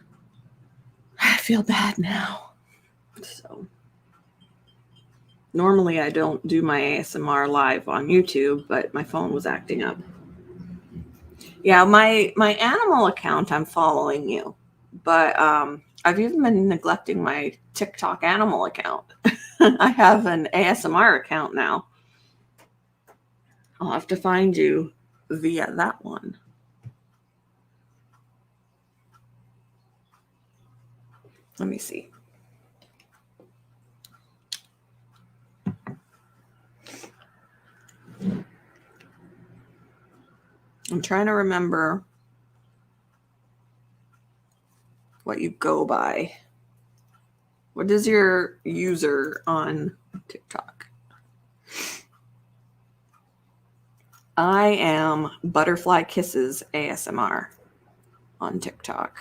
feel bad now. So normally I don't do my ASMR live on YouTube, but my phone was acting up. Yeah, my animal account, I'm following you, but I've even been neglecting my TikTok animal account. I have an ASMR account now. I'll have to find you via that one. Let me see. I'm trying to remember what you go by. What is your user on TikTok? I am Butterfly Kisses ASMR on TikTok.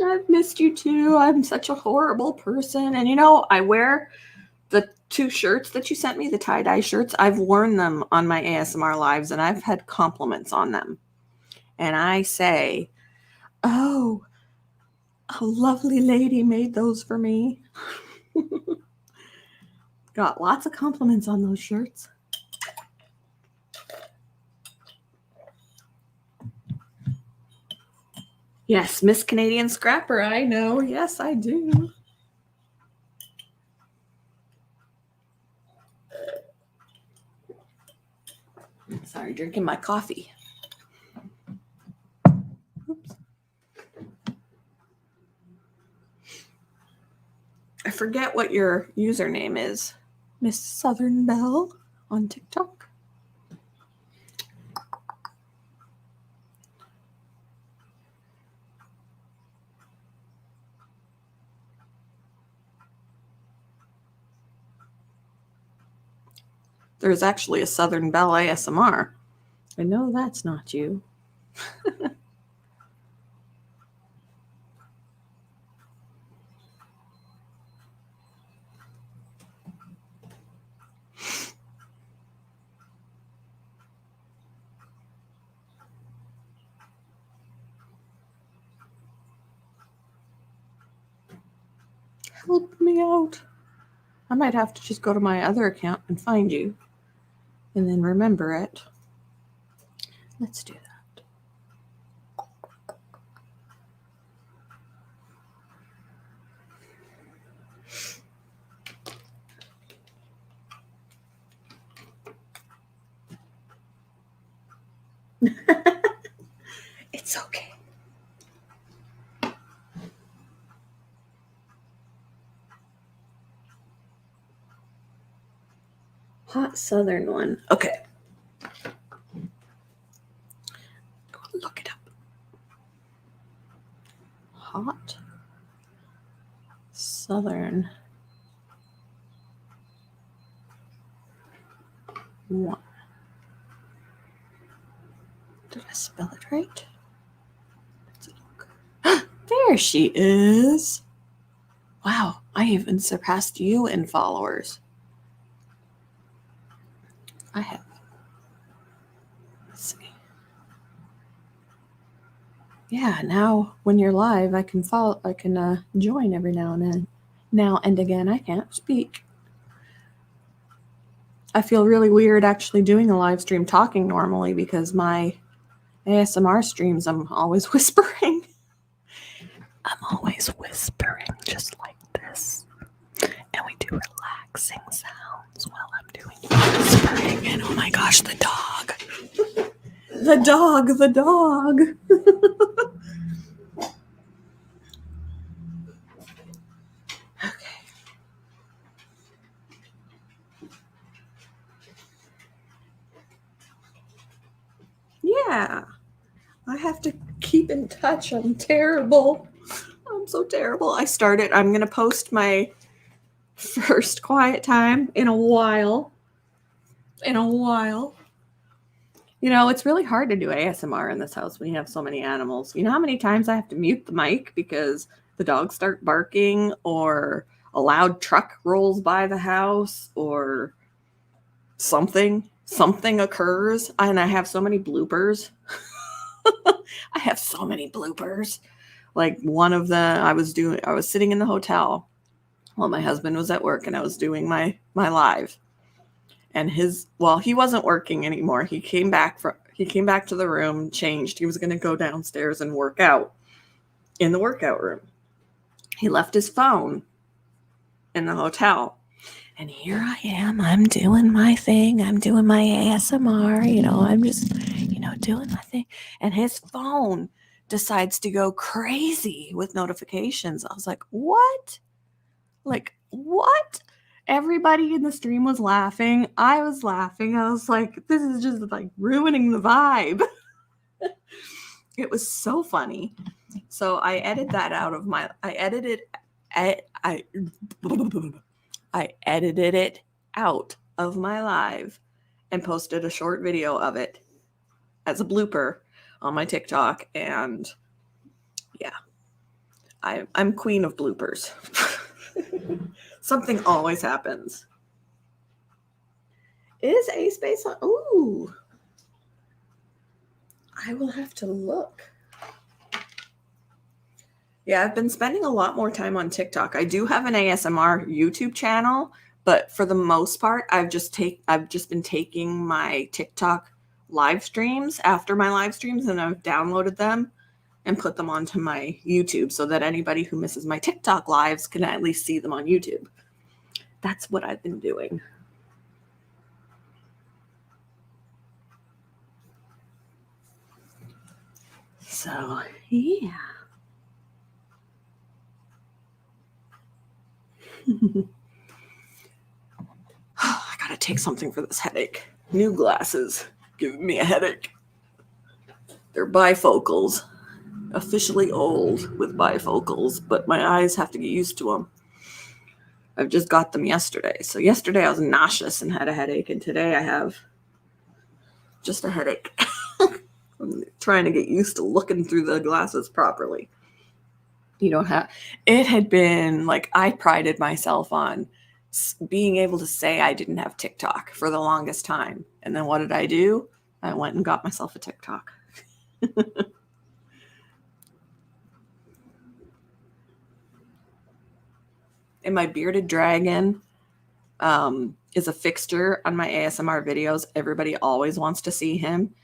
I've missed you too. I'm such a horrible person. And I wear the 2 shirts that you sent me, the tie-dye shirts. I've worn them on my ASMR lives, and I've had compliments on them. And I say, oh, a lovely lady made those for me. Got lots of compliments on those shirts. Yes, Miss Canadian Scrapper, I know. Yes, I do. Sorry, drinking my coffee. Oops. I forget what your username is. Miss Southern Belle on TikTok. There's actually a Southern Belle ASMR. I know that's not you. Help me out. I might have to just go to my other account and find you and then remember it. Let's do that. It's okay. Hot Southern one. Okay. Look it up. Hot Southern one. Did I spell it right? Let's look. There she is. Wow, I even surpassed you in followers. I have. Let's see. Yeah, now when you're live, I can follow. I can join every now and then. Now and again, I can't speak. I feel really weird actually doing a live stream talking normally because my ASMR streams, I'm always whispering. I'm always whispering just like this. And we do relaxing sounds while I'm doing whispering. And oh my gosh, the dog. The dog. Okay. Yeah. I have to keep in touch. I'm terrible. I'm so terrible. I'm going to post my first quiet time in a while. You know, it's really hard to do ASMR in this house when you have so many animals. You know how many times I have to mute the mic because the dogs start barking or a loud truck rolls by the house or something occurs, and I have so many bloopers. I have so many bloopers. Like one of the I was sitting in the hotel while my husband was at work and I was doing my live. And he wasn't working anymore. He came back to the room, changed. He was going to go downstairs and work out in the workout room. He left his phone in the hotel. And here I am. I'm doing my thing. I'm doing my ASMR. You know, I'm just, doing my thing. And his phone decides to go crazy with notifications. I was like, what? Like, what? Everybody in the stream was laughing. I was laughing. I was like, this is just like ruining the vibe. It was so funny. So I edited that out of my, I edited it out of my live and posted a short video of it as a blooper on my TikTok. And yeah, I'm queen of bloopers. Something always happens. Is A Space on? Ooh. I will have to look. Yeah, I've been spending a lot more time on TikTok. I do have an ASMR YouTube channel, but for the most part, I've just been taking my TikTok live streams after my live streams and I've downloaded them and put them onto my YouTube so that anybody who misses my TikTok lives can at least see them on YouTube. That's what I've been doing. So, yeah. I gotta take something for this headache. New glasses giving me a headache. They're bifocals. Officially old with bifocals, but my eyes have to get used to them. I've just got them yesterday. So yesterday I was nauseous and had a headache, and today I have just a headache. I'm trying to get used to looking through the glasses properly. You don't have, it had been like, I prided myself on being able to say I didn't have TikTok for the longest time. And then what did I do? I went and got myself a TikTok. And my bearded dragon is a fixture on my ASMR videos. Everybody always wants to see him.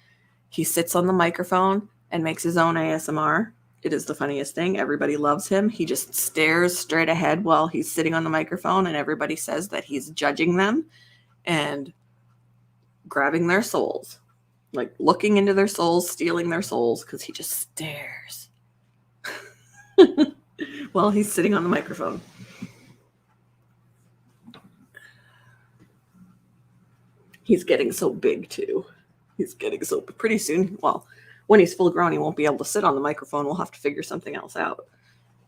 He sits on the microphone and makes his own ASMR. It is the funniest thing. Everybody loves him. He just stares straight ahead while he's sitting on the microphone, and everybody says that he's judging them and grabbing their souls, like looking into their souls, stealing their souls, because he just stares while he's sitting on the microphone. He's getting so big too. He's getting so pretty soon. Well, when he's full grown, he won't be able to sit on the microphone. We'll have to figure something else out.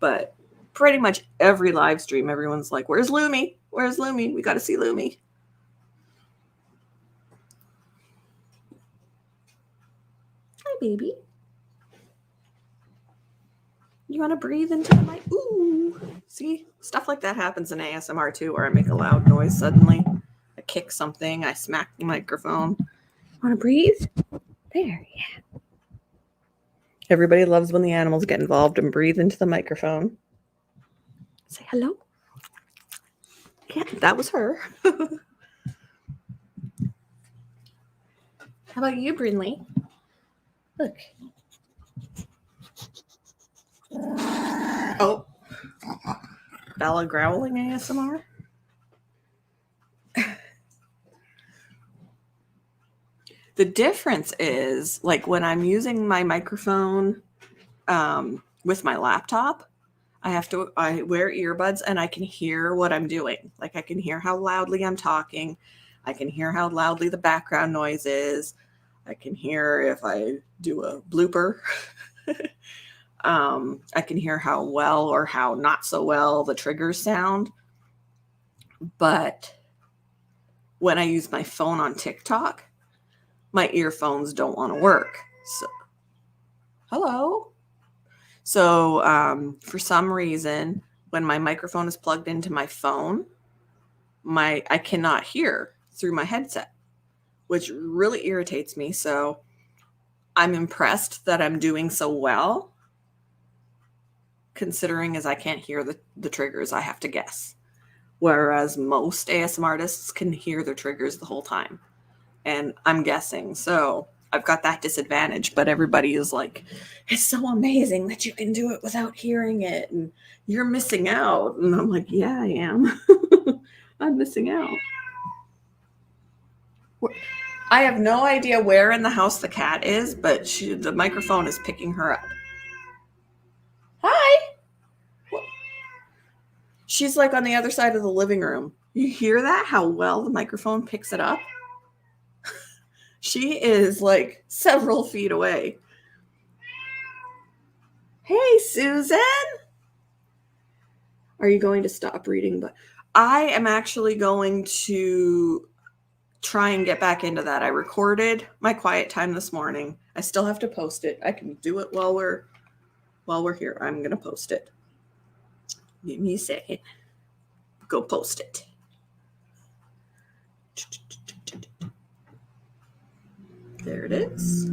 But pretty much every live stream, everyone's like, "Where's Lumi? Where's Lumi? We got to see Lumi." Hi, baby. You want to breathe into the mic? Ooh. See, stuff like that happens in ASMR too, where I make a loud noise suddenly. I kick something. I smack the microphone. Want to breathe? There, yeah. Everybody loves when the animals get involved and breathe into the microphone. Say hello. Yeah, that was her. How about you, Brinley? Look. Oh. Bella growling ASMR. The difference is, like, when I'm using my microphone with my laptop, I wear earbuds and I can hear what I'm doing. Like, I can hear how loudly I'm talking. I can hear how loudly the background noise is. I can hear if I do a blooper. I can hear how well or how not so well the triggers sound. But when I use my phone on TikTok, my earphones don't want to work. So, hello. So for some reason, when my microphone is plugged into my phone, I cannot hear through my headset, which really irritates me. So I'm impressed that I'm doing so well, considering as I can't hear the triggers, I have to guess. Whereas most ASMR artists can hear their triggers the whole time. And I'm guessing. So I've got that disadvantage, but everybody is like, it's so amazing that you can do it without hearing it. And you're missing out. And I'm like, yeah, I am. I'm missing out. I have no idea where in the house the cat is, but the microphone is picking her up. Hi. She's like on the other side of the living room. You hear that? How well the microphone picks it up? She is like several feet away. Hey, Susan. Are you going to stop reading? But I am actually going to try and get back into that. I recorded my quiet time this morning. I still have to post it. I can do it while we're here. I'm going to post it. Give me a second. Go post it. There it is.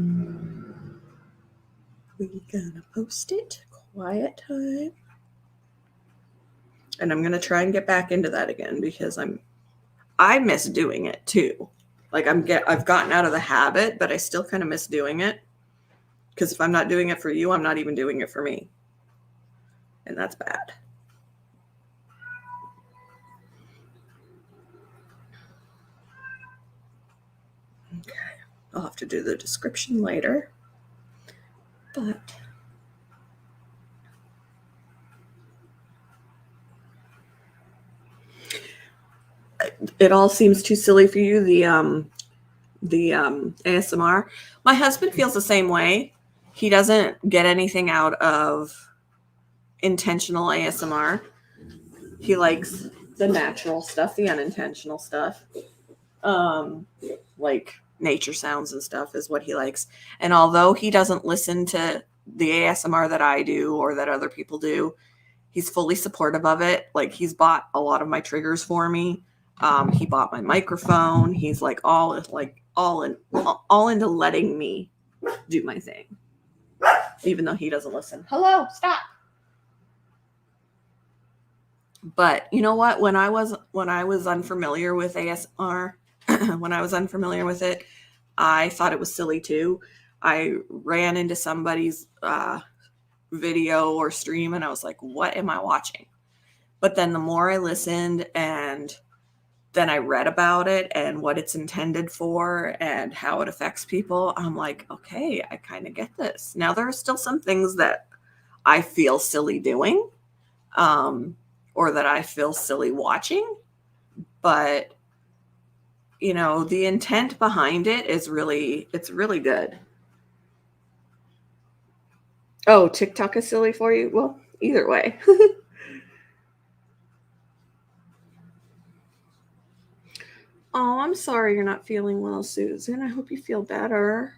We're gonna post it. Quiet time. And I'm going to try and get back into that again because I miss doing it too. Like I've gotten out of the habit, but I still kind of miss doing it. Because if I'm not doing it for you, I'm not even doing it for me. And that's bad. Okay. I'll have to do the description later. But it all seems too silly for you, the ASMR. My husband feels the same way. He doesn't get anything out of intentional ASMR. He likes the natural stuff, the unintentional stuff. Like nature sounds and stuff is what he likes. And although he doesn't listen to the ASMR that I do or that other people do, he's fully supportive of it. Like he's bought a lot of my triggers for me. He bought my microphone. He's like all into letting me do my thing, even though he doesn't listen. Hello, stop. But you know what? When I was unfamiliar with ASMR, when I was unfamiliar with it, I thought it was silly too. I ran into somebody's video or stream and I was like, what am I watching? But then the more I listened and then I read about it and what it's intended for and how it affects people, I'm like, okay, I kind of get this. Now there are still some things that I feel silly doing, or that I feel silly watching, but you know, the intent behind it is it's really good. Oh, TikTok is silly for you? Well, either way. Oh, I'm sorry you're not feeling well, Susan. I hope you feel better.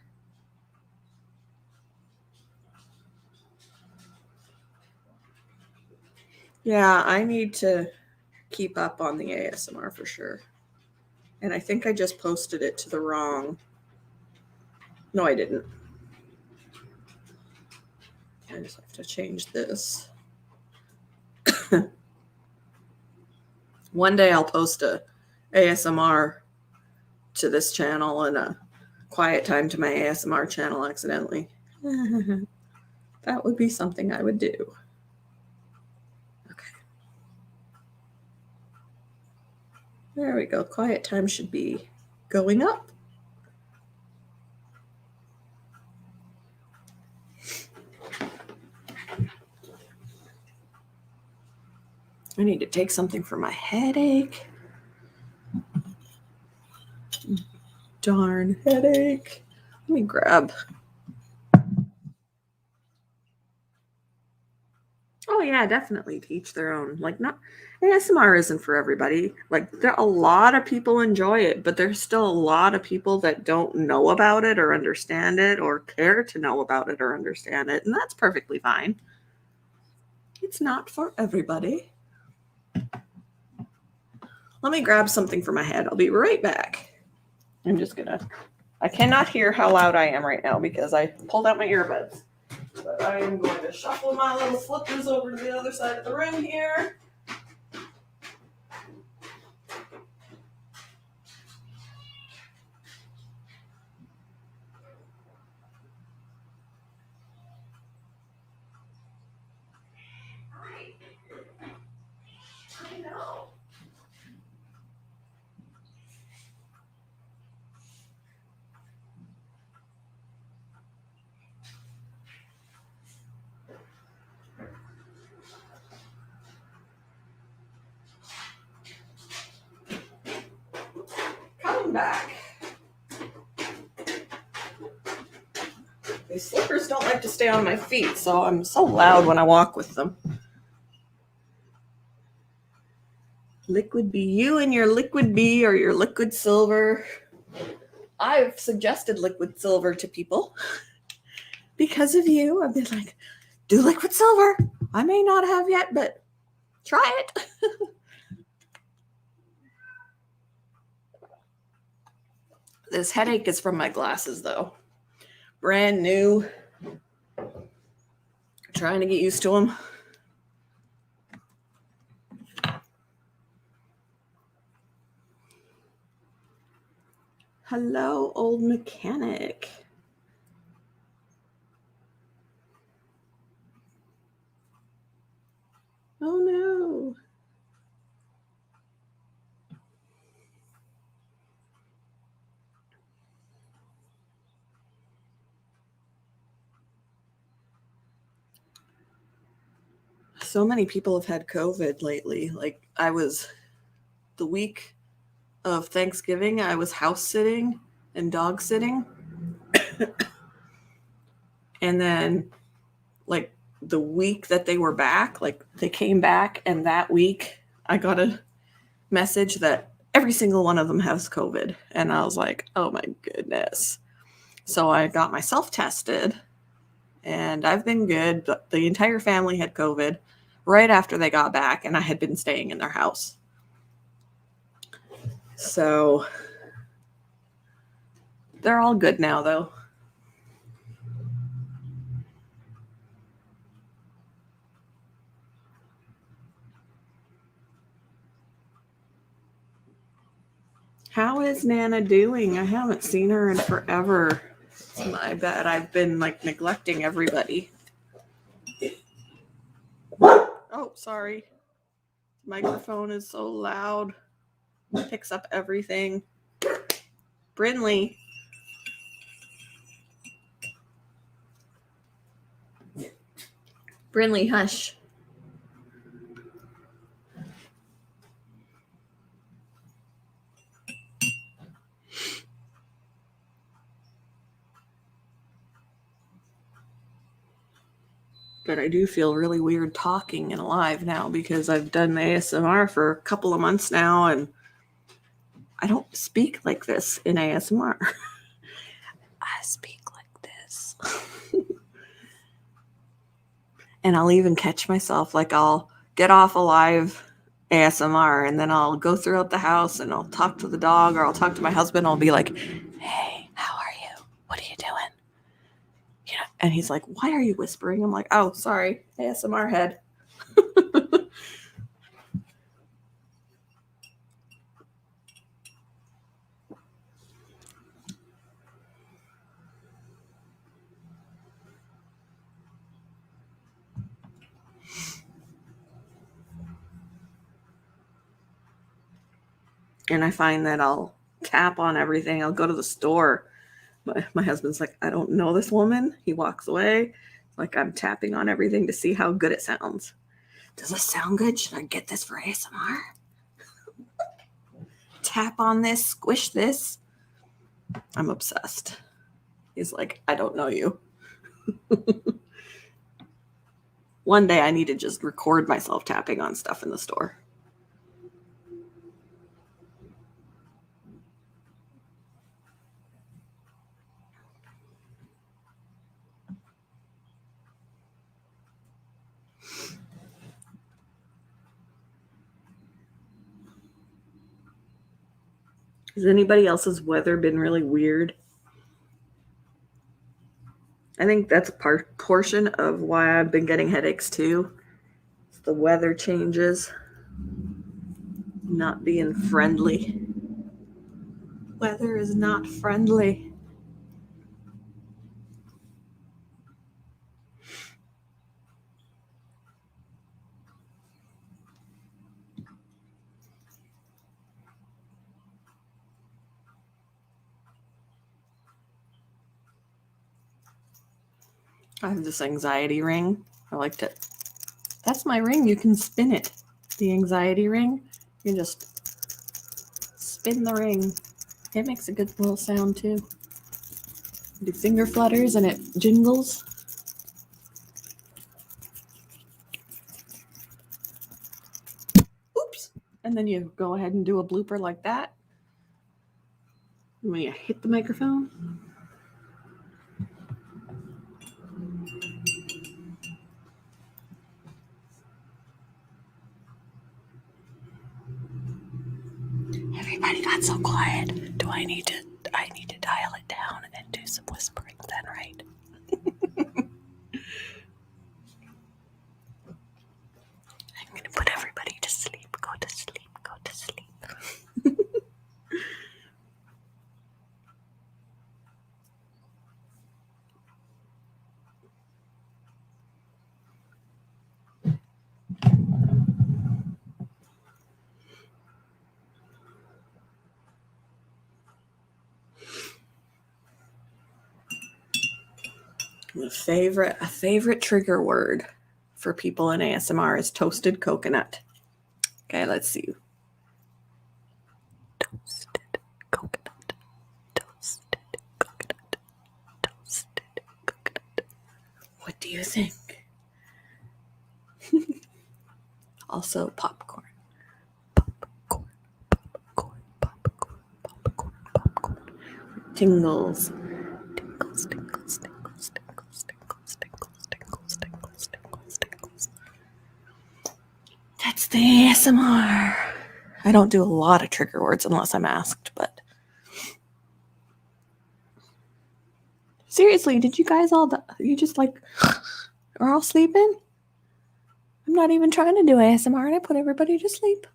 Yeah, I need to keep up on the ASMR for sure. And I think I just posted it to the wrong. No, I didn't. I just have to change this. One day I'll post a ASMR to this channel and a quiet time to my ASMR channel accidentally. That would be something I would do. Okay. There we go. Quiet time should be going up. I need to take something for my headache. Darn headache. Let me grab. Oh yeah, definitely teach their own. Like not ASMR isn't for everybody. Like there a lot of people enjoy it, but there's still a lot of people that don't know about it or understand it or care to know about it or understand it, and that's perfectly fine. It's not for everybody. Let me grab something for my head. I'll be right back. I cannot hear how loud I am right now because I pulled out my earbuds. But I am going to shuffle my little slippers over to the other side of the room here. I know. Coming back. These slippers don't like to stay on my feet, so I'm so loud when I walk with them. Liquid B, you and your liquid B or your liquid silver. I've suggested liquid silver to people because of you. I've been like, do liquid silver. I may not have yet, but try it. This headache is from my glasses, though. Brand new. Trying to get used to them. Hello, old mechanic. So many people have had COVID lately. Like the week of Thanksgiving, I was house sitting and dog sitting. And then like the week that they were back, like they came back, and that week I got a message that every single one of them has COVID. And I was like, oh my goodness. So I got myself tested and I've been good. But the entire family had COVID right after they got back, and I had been staying in their house. So they're all good now, though. How is Nana doing? I haven't seen her in forever. It's my bad. I've been like neglecting everybody. Oh, sorry. The microphone is so loud. It picks up everything. Brinley. Brinley, hush. But I do feel really weird talking and alive now because I've done ASMR for a couple of months now, and I don't speak like this in ASMR. I speak like this. And I'll even catch myself, like I'll get off a live ASMR and then I'll go throughout the house and I'll talk to the dog, or I'll talk to my husband. I'll be like, hey, how are you? What are you doing? You know, and he's like, why are you whispering? I'm like, oh, sorry, ASMR head. And I find that I'll tap on everything. I'll go to the store. My husband's like, I don't know this woman. He walks away. Like I'm tapping on everything to see how good it sounds. Does this sound good? Should I get this for ASMR? Tap on this, squish this. I'm obsessed. He's like, I don't know you. One day I need to just record myself tapping on stuff in the store. Has anybody else's weather been really weird? I think that's a portion of why I've been getting headaches too. The weather changes, not being friendly. Weather is not friendly. I have this anxiety ring. I like to. That's my ring. You can spin it. The anxiety ring. You can just spin the ring. It makes a good little sound too. Do finger flutters and it jingles. Oops. And then you go ahead and do a blooper like that. When you hit the microphone. Everybody got so quiet. I need to dial it down and do some whispering then, right? I'm gonna put everybody to sleep. Go to sleep. Go to sleep. A favorite trigger word for people in ASMR is toasted coconut. Okay, let's see. Toasted coconut. Toasted coconut. Toasted coconut. What do you think? Also popcorn. Popcorn. Popcorn. Popcorn. Popcorn. Popcorn. Tingles. Tingles. Tingles. Tingles. Tingles. Tingles. Tingles. Tingles. Tingles. Tingles. Tingles. That's the ASMR. I don't do a lot of trigger words unless I'm asked, but seriously, did you guys you just like are all sleeping? I'm not even trying to do ASMR and I put everybody to sleep.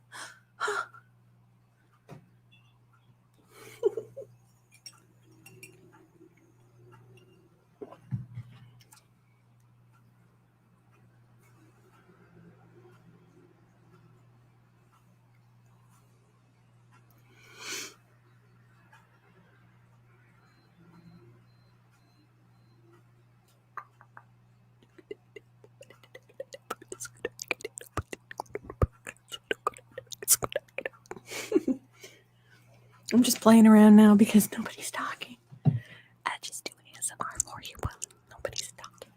I'm just playing around now because nobody's talking. I just do ASMR for you while nobody's talking.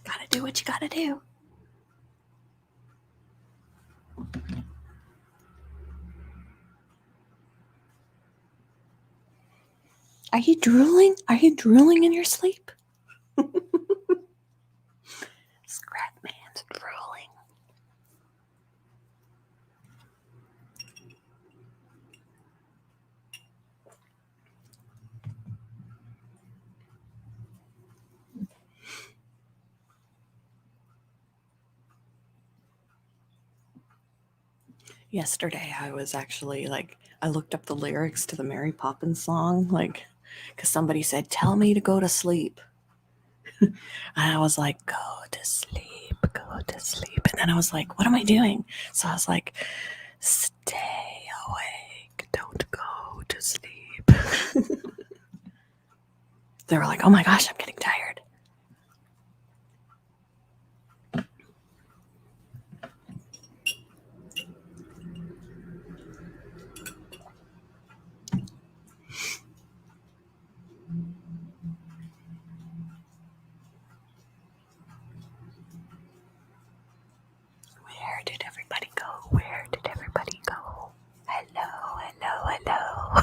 Gotta do what you gotta do. Are you drooling? Are you drooling in your sleep? Scrap man's drooling. Yesterday, I was actually I looked up the lyrics to the Mary Poppins song, because somebody said, "Tell me to go to sleep." And I was like, "Go to sleep, go to sleep." And then I was like, "What am I doing?" So I was like, "Stay awake, don't go to sleep." They were like, "Oh my gosh, I'm getting tired." Where did everybody go? Where did everybody go? Hello, hello, hello.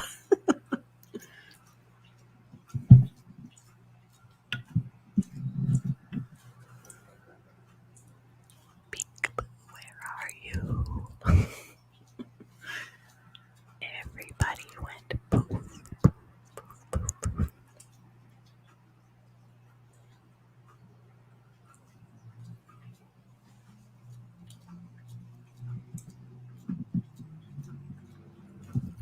Peekaboo, where are you? Everybody went poof, poof, poof, poof, poof.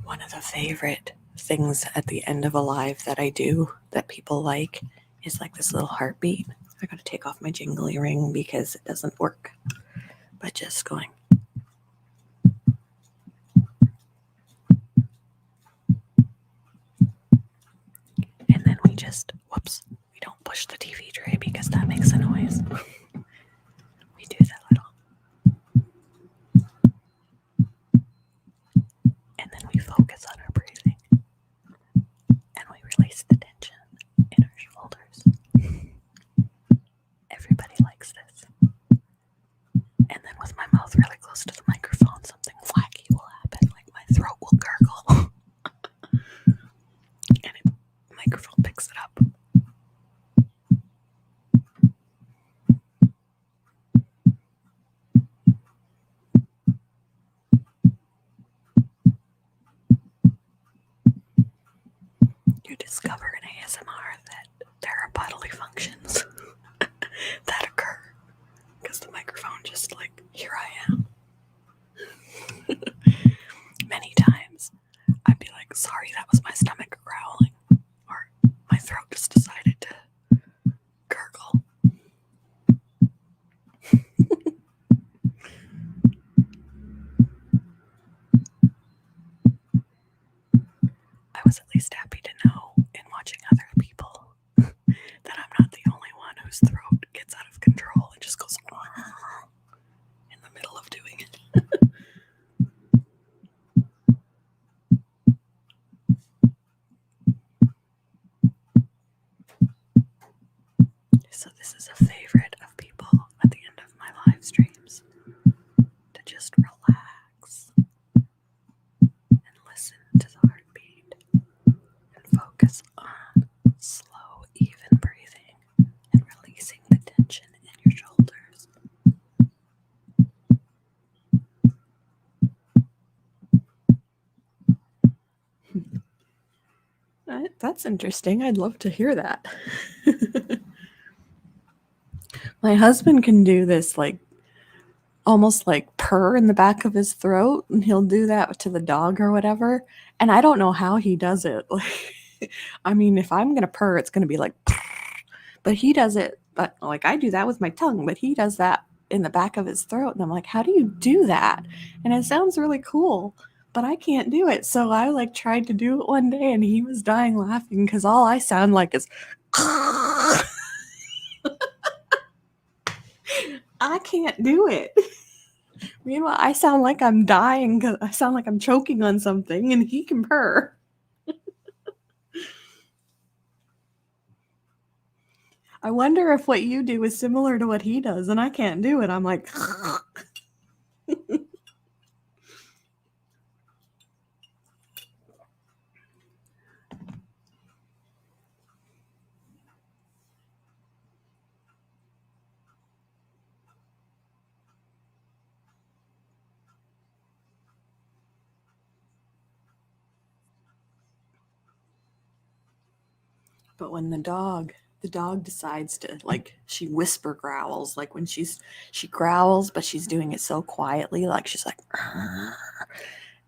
One of the favorite things at the end of a live that I do that people like is this little heartbeat. I gotta take off my jingly ring because it doesn't work. But just going. And then we just, whoops, we don't push the TV tray because that makes a noise. We do that little. And then we focus on our breathing. And we release the tension in our shoulders. Everybody likes this. And then with my mouth really close to the microphone, something wacky will happen, like my throat will gurgle. And the microphone picks it up. You discover in ASMR that there are bodily functions that occur because the microphone just here I am. Many times I'd be like, sorry, that was my stomach growling. Or my throat just decided to gurgle. I was at least happy to know in watching other people that I'm not the only one whose throat gets out of control and just goes in the middle of doing it. So this is a favorite of people at the end of my live streams, to just relax and listen to the heartbeat and focus on slow, even breathing and releasing the tension in your shoulders. That's interesting. I'd love to hear that. My husband can do this, like, almost like purr in the back of his throat, and he'll do that to the dog or whatever. And I don't know how he does it. Like, I mean, if I'm going to purr, it's going to be like, but he does it, but like I do that with my tongue, but he does that in the back of his throat. And I'm like, how do you do that? And it sounds really cool, but I can't do it. So I like tried to do it one day and he was dying laughing because all I sound like is I can't do it. Meanwhile, I sound like I'm dying because I sound like I'm choking on something and he can purr. I wonder if what you do is similar to what he does and I can't do it. I'm like, but when the dog decides to, like, she whisper growls, like when she growls, but she's doing it so quietly, like she's like,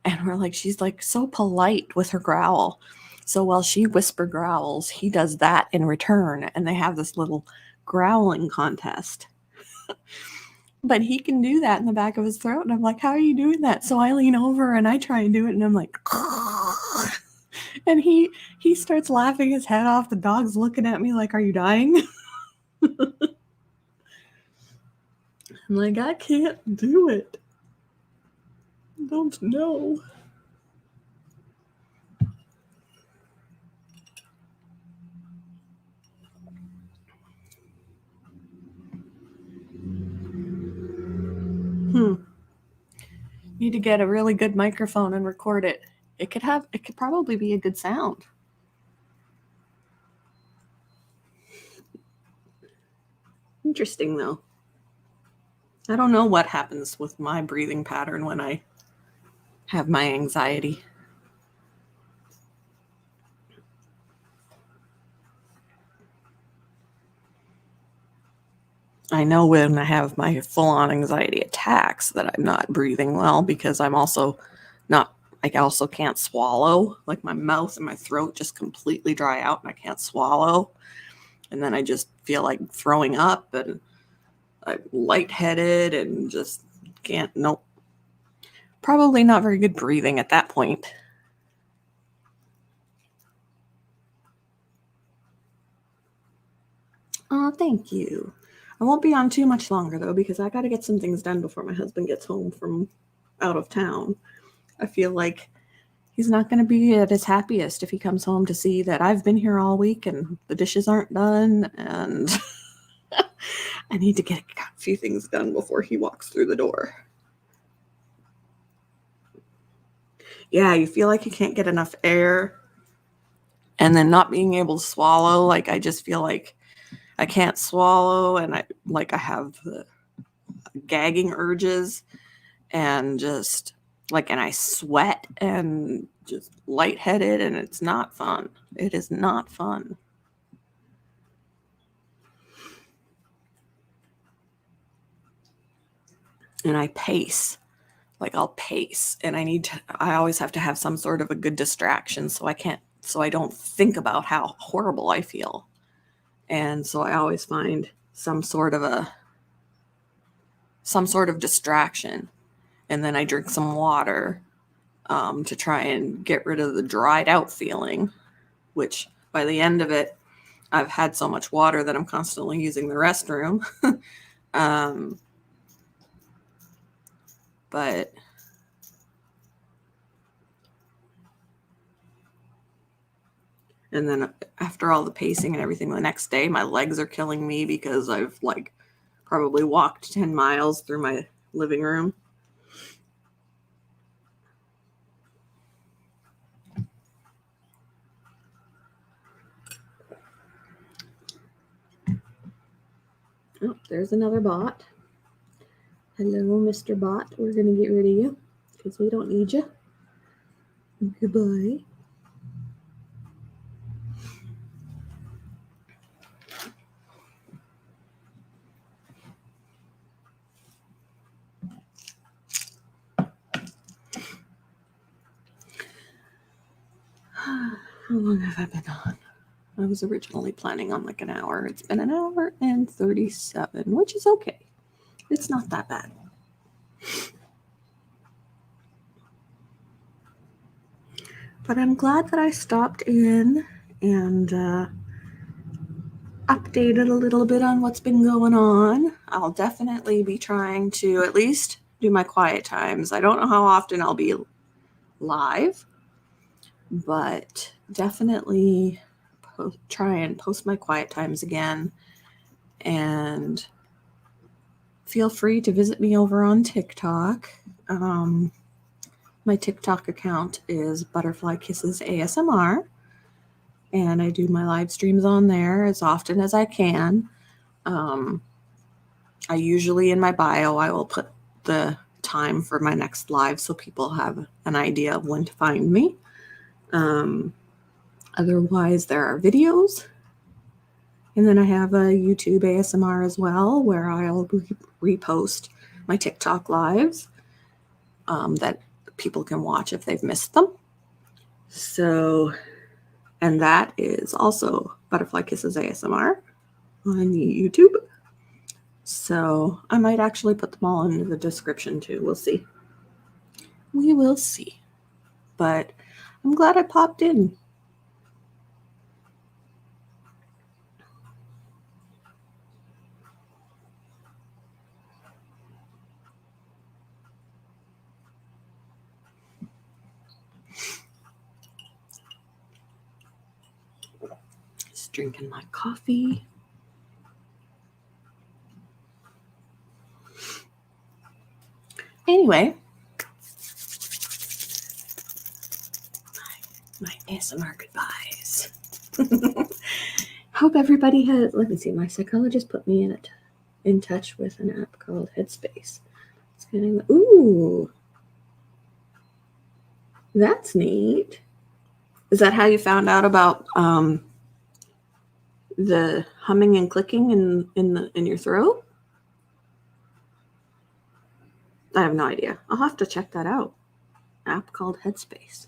and we're like, she's like so polite with her growl. So while she whisper growls, he does that in return, and they have this little growling contest. But he can do that in the back of his throat, and I'm like, how are you doing that? So I lean over and I try and do it, and I'm like, and he starts laughing his head off. The dog's looking at me like, are you dying? I'm like, I can't do it. Don't know. Need to get a really good microphone and record it. It could probably be a good sound. Interesting though. I don't know what happens with my breathing pattern when I have my anxiety. I know when I have my full-on anxiety attacks that I'm not breathing well because I'm also not, I also can't swallow. Like my mouth and my throat just completely dry out and I can't swallow. And then I just feel like throwing up and I'm lightheaded and just can't, nope. Probably not very good breathing at that point. Oh, thank you. I won't be on too much longer though because I got to get some things done before my husband gets home from out of town. I feel like he's not going to be at his happiest if he comes home to see that I've been here all week and the dishes aren't done and I need to get a few things done before he walks through the door. Yeah, you feel like you can't get enough air and then not being able to swallow. Like I just feel like I can't swallow and I have the gagging urges and just like, and I sweat and just lightheaded and it's not fun. It is not fun. And I pace. like I'll pace, and I always have to have some sort of a good distraction so I don't think about how horrible I feel. And so I always find some sort of distraction. And then I drink some water to try and get rid of the dried out feeling, which by the end of it, I've had so much water that I'm constantly using the restroom. But and then after all the pacing and everything the next day, my legs are killing me because I've like probably walked 10 miles through my living room. Oh, there's another bot. Hello, Mr. Bot. We're going to get rid of you because we don't need you. Goodbye. How long have I been on? I was originally planning on like an hour. It's been an hour and 37, which is okay. It's not that bad. But I'm glad that I stopped in and updated a little bit on what's been going on. I'll definitely be trying to at least do my quiet times. I don't know how often I'll be live, but definitely try and post my quiet times again. And feel free to visit me over on TikTok. My TikTok account is Butterfly Kisses ASMR, and I do my live streams on there as often as I can. I usually in my bio, I will put the time for my next live so people have an idea of when to find me. Otherwise, there are videos. And then I have a YouTube ASMR as well, where I'll repost my TikTok lives that people can watch if they've missed them. So, and that is also Butterfly Kisses ASMR on YouTube. So I might actually put them all into the description too. We'll see. We will see. But I'm glad I popped in. Just drinking my coffee. Anyway, my ASMR goodbyes. Hope everybody has. Let me see. My psychologist put me in touch with an app called Headspace. Ooh, that's neat. Is that how you found out about the humming and clicking in your throat? I have no idea. I'll have to check that out. App called Headspace.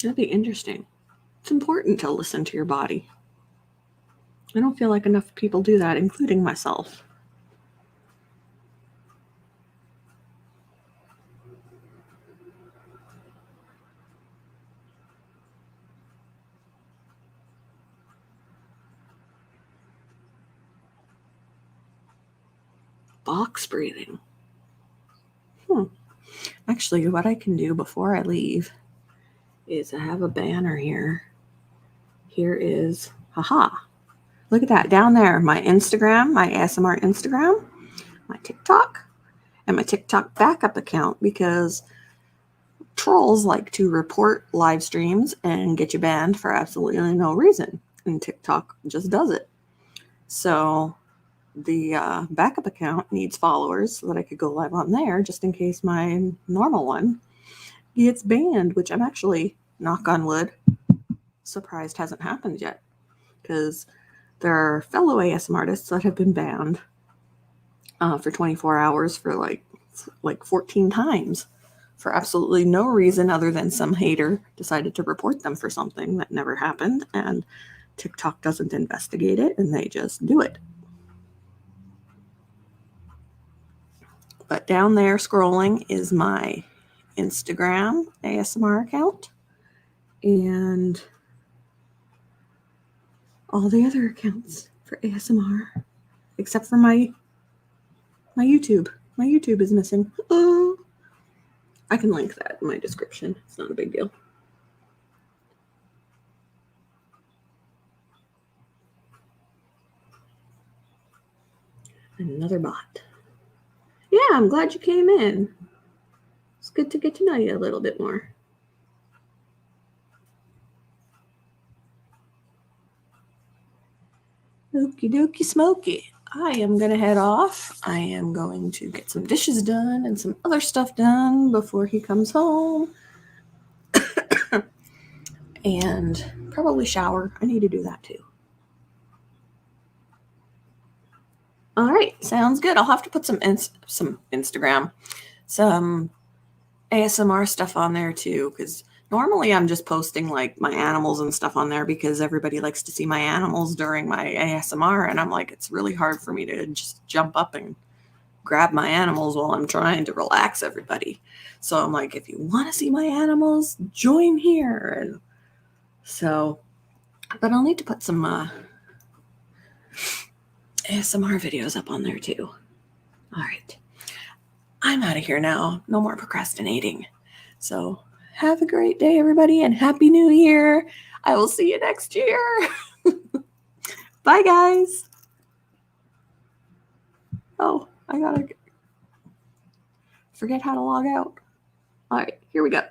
That'd be interesting. It's important to listen to your body. I don't feel like enough people do that, including myself. Box breathing. Actually, what I can do before I leave is I have a banner here. Here is, haha. Look at that down there. My Instagram, my ASMR Instagram, my TikTok, and my TikTok backup account, because trolls like to report live streams and get you banned for absolutely no reason. And TikTok just does it. So the backup account needs followers so that I could go live on there just in case my normal one gets banned, which I'm actually, knock on wood, surprised hasn't happened yet, because there are fellow ASMR artists that have been banned for 24 hours for like 14 times for absolutely no reason other than some hater decided to report them for something that never happened, and TikTok doesn't investigate it and they just do it. But down there scrolling is my Instagram ASMR account and all the other accounts for ASMR, except for my YouTube. My YouTube is missing. Oh, I can link that in my description. It's not a big deal. Another bot. Yeah, I'm glad you came in. It's good to get to know you a little bit more. Okie dokie smoky. I am going to head off. I am going to get some dishes done and some other stuff done before he comes home. And probably shower. I need to do that too. All right, sounds good. I'll have to put some Instagram, some ASMR stuff on there too, because normally I'm just posting like my animals and stuff on there because everybody likes to see my animals during my ASMR, and I'm like, it's really hard for me to just jump up and grab my animals while I'm trying to relax everybody. So I'm like, if you want to see my animals, join here. And so, but I'll need to put some ASMR videos up on there too. All right. I'm out of here now. No more procrastinating. So have a great day, everybody, and Happy New Year. I will see you next year. Bye, guys. Oh, I gotta forget how to log out. All right, here we go.